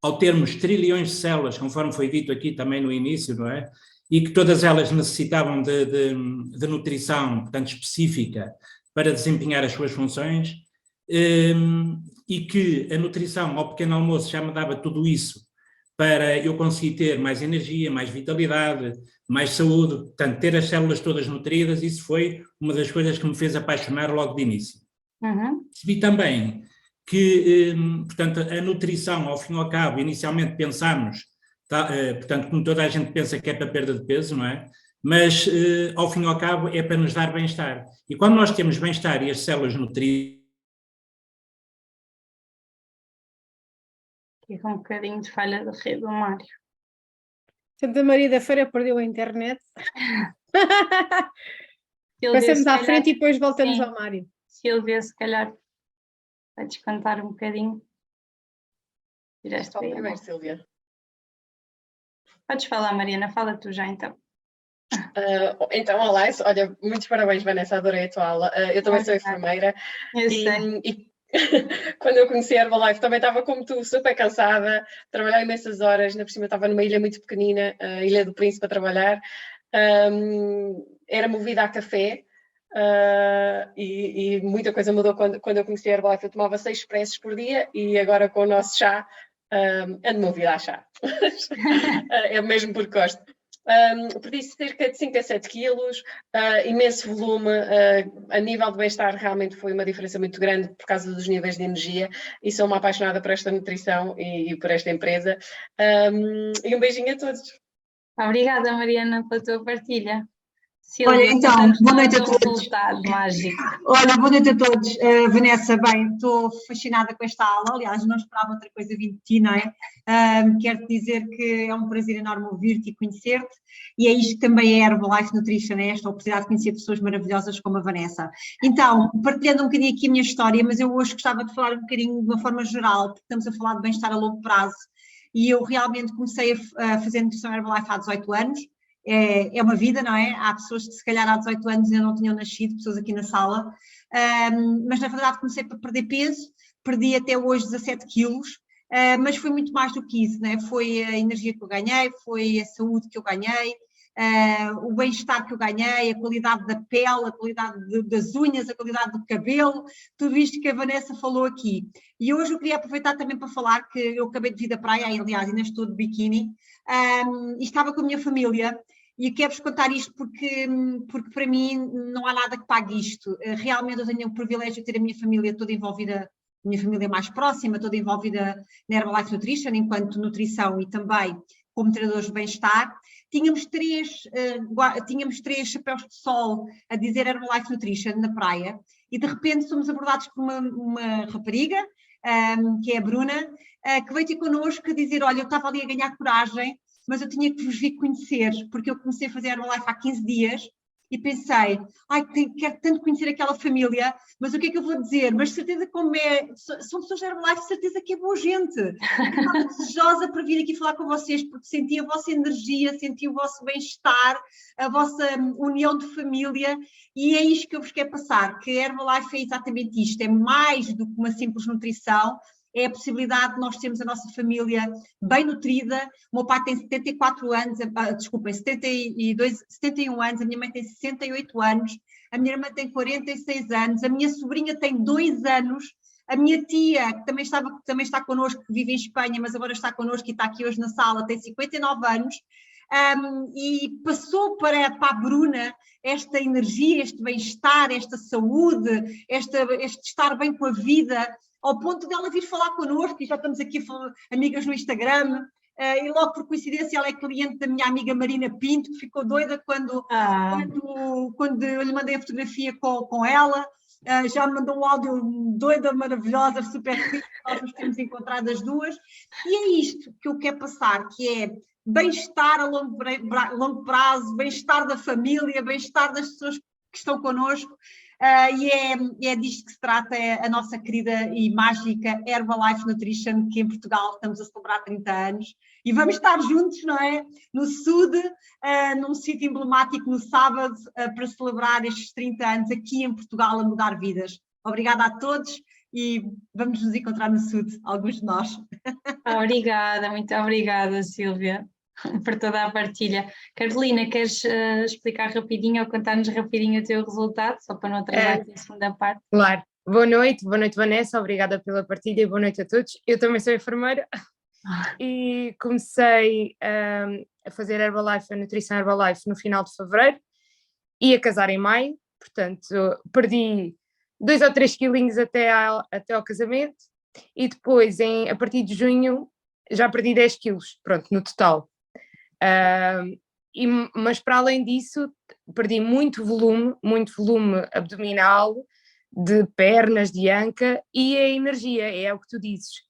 ao termos trilhões de células, conforme foi dito aqui também no início, não é? E que todas elas necessitavam de nutrição, portanto, específica para desempenhar as suas funções, e que a nutrição ao pequeno almoço já me dava tudo isso para eu conseguir ter mais energia, mais vitalidade, mais saúde, portanto, ter as células todas nutridas, isso foi uma das coisas que me fez apaixonar logo de início. Percebi também que, portanto, a nutrição, ao fim e ao cabo, inicialmente pensámos, portanto, como toda a gente pensa que é para perda de peso, não é? Mas, ao fim e ao cabo, é para nos dar bem-estar. E quando nós temos bem-estar e as células nutridas, Aqui com um bocadinho de falha de rede do Mário. Santa Maria da Feira perdeu a internet. Passamos à frente e depois voltamos ao Mário. Se ele vê, se calhar, vai descantar um bocadinho. Só primeiro, Sílvia. Podes falar, Mariana, fala tu já então. Então, olá, olha, muitos parabéns, Vanessa, adorei a tua aula. Eu também sou enfermeira. E quando eu conheci a Herbalife também estava como tu, super cansada, trabalhava imensas horas, na por cima estava numa ilha muito pequenina, a Ilha do Príncipe, a trabalhar. Era movida a café. E muita coisa mudou quando eu conheci a Herbalife. Eu tomava 6 expressos por dia e agora com o nosso chá ando movida a chá. É mesmo porque gosto. Perdi cerca de 5 a 7 quilos, imenso volume, a nível de bem-estar realmente foi uma diferença muito grande por causa dos níveis de energia e sou uma apaixonada por esta nutrição e por esta empresa. E um beijinho a todos. Obrigada, Mariana, pela tua partilha. Olha, então, boa noite a todos. Mágico. Olha, boa noite a todos. Vanessa, bem, estou fascinada com esta aula, aliás, não esperava outra coisa vindo de ti, não é? Quero-te dizer que é um prazer enorme ouvir-te e conhecer-te, e é isto que também é Herbalife Nutrition, é esta oportunidade de conhecer pessoas maravilhosas como a Vanessa. Então, partilhando um bocadinho aqui a minha história, mas eu hoje gostava de falar um bocadinho de uma forma geral, porque estamos a falar de bem-estar a longo prazo, e eu realmente comecei a fazer nutrição Herbalife há 18 anos, é uma vida, não é? Há pessoas que se calhar há 18 anos ainda não tinham nascido, pessoas aqui na sala, mas na verdade comecei por perder peso, perdi até hoje 17 quilos, mas foi muito mais do que isso, né? Foi a energia que eu ganhei, foi a saúde que eu ganhei, o bem-estar que eu ganhei, a qualidade da pele, a qualidade das unhas, a qualidade do cabelo, tudo isto que a Vanessa falou aqui. E hoje eu queria aproveitar também para falar que eu acabei de vir da praia, aliás, ainda estou de biquíni, e estava com a minha família. E quero-vos contar isto porque para mim não há nada que pague isto. Realmente eu tenho o privilégio de ter a minha família toda envolvida, a minha família mais próxima, toda envolvida na Herbalife Nutrition, enquanto nutrição e também como treinadores de bem-estar. Tínhamos três chapéus de sol a dizer Herbalife Nutrition na praia e de repente somos abordados por uma rapariga, que é a Bruna, que veio ter connosco a dizer, olha, eu estava ali a ganhar coragem, mas eu tinha que vos vir conhecer, porque eu comecei a fazer Herbalife há 15 dias e pensei, quero tanto conhecer aquela família, mas o que é que eu vou dizer? Mas certeza como são pessoas de Herbalife, certeza que é boa gente. Estava desejosa para vir aqui falar com vocês, porque senti a vossa energia, senti o vosso bem-estar, a vossa união de família, e é isto que eu vos quero passar, que a Herbalife é exatamente isto, é mais do que uma simples nutrição, é a possibilidade de nós termos a nossa família bem nutrida. O meu pai tem 74 anos, desculpem, 71 anos, a minha mãe tem 68 anos, a minha irmã tem 46 anos, a minha sobrinha tem 2 anos, a minha tia, que também está connosco, que vive em Espanha, mas agora está connosco e está aqui hoje na sala, tem 59 anos, e passou para a Bruna esta energia, este bem-estar, esta saúde, este estar bem com a vida, ao ponto dela vir falar connosco, e já estamos aqui amigas no Instagram, e logo por coincidência ela é cliente da minha amiga Marina Pinto, que ficou doida quando eu lhe mandei a fotografia com ela, já me mandou um áudio doida, maravilhosa, super feliz, nós nos temos encontrado as duas, e é isto que eu quero passar, que é bem-estar a longo prazo, bem-estar da família, bem-estar das pessoas que estão connosco, e é disto que se trata, é a nossa querida e mágica Herbalife Nutrition, que em Portugal estamos a celebrar 30 anos, e vamos estar juntos, não é? No SUD, num sítio emblemático no sábado, para celebrar estes 30 anos aqui em Portugal, a mudar vidas. Obrigada a todos e vamos nos encontrar no SUD, alguns de nós. Obrigada, muito obrigada, Sílvia, por toda a partilha. Carolina, queres explicar rapidinho ou contar-nos rapidinho o teu resultado, só para não atrasar a segunda parte? Claro. Boa noite Vanessa, obrigada pela partilha e boa noite a todos. Eu também sou enfermeira e comecei a fazer Herbalife, a nutrição Herbalife no final de fevereiro e a casar em maio, portanto perdi 2 ou 3 quilinhos até ao casamento e depois a partir de junho já perdi 10 quilos, pronto, no total. Mas para além disso perdi muito volume abdominal, de pernas, de anca e a energia, é o que tu dizes.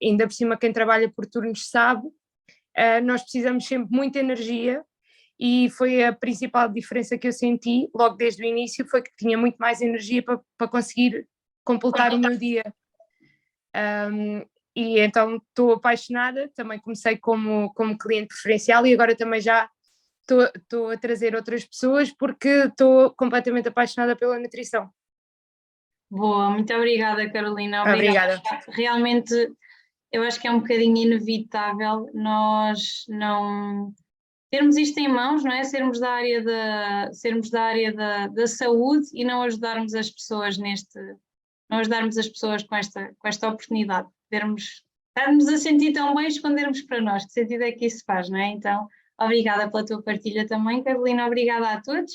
Ainda por cima quem trabalha por turnos sabe, nós precisamos sempre de muita energia e foi a principal diferença que eu senti logo desde o início, foi que tinha muito mais energia para conseguir completar o meu dia. E então estou apaixonada, também comecei como cliente preferencial e agora também já estou a trazer outras pessoas porque estou completamente apaixonada pela nutrição. Boa, muito obrigada, Carolina. Obrigada. Realmente, eu acho que é um bocadinho inevitável nós não termos isto em mãos, não é? Sermos da área da saúde e não ajudarmos as pessoas não ajudarmos as pessoas com esta oportunidade. Estarmos a sentir tão bem, escondermos para nós. Que sentido é que isso faz, não é? Então, obrigada pela tua partilha também, Carolina. Obrigada a todos.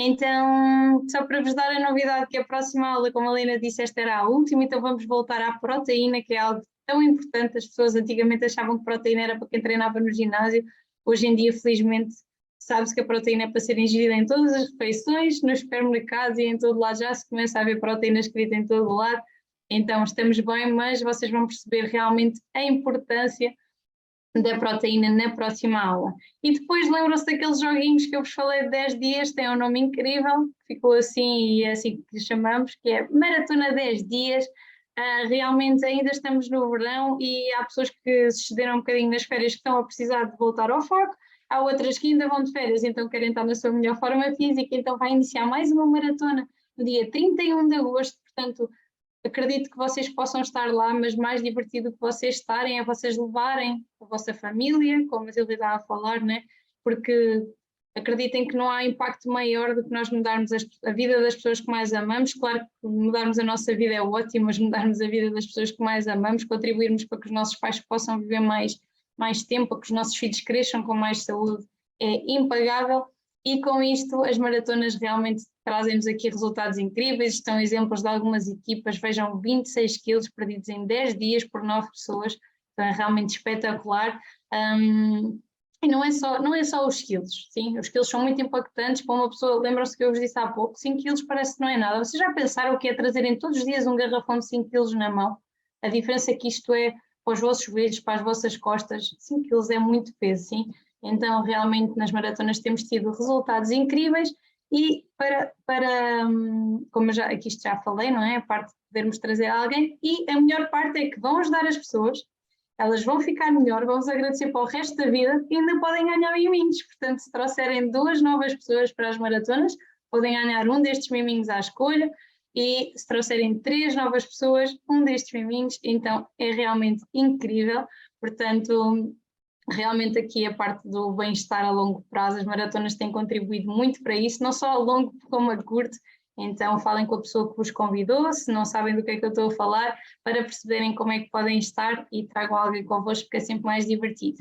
Então, só para vos dar a novidade que a próxima aula, como a Helena disse, esta era a última, então vamos voltar à proteína, que é algo tão importante. As pessoas antigamente achavam que proteína era para quem treinava no ginásio. Hoje em dia, felizmente, sabe-se que a proteína é para ser ingerida em todas as refeições, nos supermercados e em todo lado. Já se começa a ver proteína escrita em todo lado. Então, estamos bem, mas vocês vão perceber realmente a importância da proteína na próxima aula. E depois lembram-se daqueles joguinhos que eu vos falei de 10 dias, tem um nome incrível, ficou assim e é assim que lhe chamamos, que é Maratona 10 dias. Realmente ainda estamos no verão e há pessoas que se excederam um bocadinho nas férias que estão a precisar de voltar ao foco há outras que ainda vão de férias, então querem estar na sua melhor forma física, então vai iniciar mais uma maratona no dia 31 de agosto, portanto, acredito que vocês possam estar lá, mas mais divertido que vocês estarem é vocês levarem a vossa família, como a Silvia estava a falar, né? Porque acreditem que não há impacto maior do que nós mudarmos a vida das pessoas que mais amamos. Claro que mudarmos a nossa vida é ótimo, mas mudarmos a vida das pessoas que mais amamos, contribuirmos para que os nossos pais possam viver mais tempo, para que os nossos filhos cresçam com mais saúde, é impagável. E com isto as maratonas realmente trazem-nos aqui resultados incríveis. Estão exemplos de algumas equipas, vejam, 26 quilos perdidos em 10 dias por 9 pessoas, então é realmente espetacular. E não é só os quilos, sim, os quilos são muito impactantes para uma pessoa. Lembram-se que eu vos disse há pouco, 5 quilos parece que não é nada. Vocês já pensaram o que é trazerem todos os dias um garrafão de 5 quilos na mão? A diferença que isto é para os vossos joelhos, para as vossas costas, 5 quilos é muito peso, sim. Então, realmente, nas maratonas temos tido resultados incríveis e como aqui isto já falei, não é? A parte de podermos trazer alguém, e a melhor parte é que vão ajudar as pessoas, elas vão ficar melhor, vão-vos agradecer para o resto da vida e ainda podem ganhar miminhos. Portanto, se trouxerem 2 novas pessoas para as maratonas, podem ganhar um destes miminhos à escolha, e se trouxerem 3 novas pessoas, um destes miminhos, então é realmente incrível. Portanto, realmente aqui a parte do bem-estar a longo prazo, as maratonas têm contribuído muito para isso, não só a longo como a curto. Então falem com a pessoa que vos convidou, se não sabem do que é que eu estou a falar, para perceberem como é que podem estar, e tragam alguém convosco, porque é sempre mais divertido.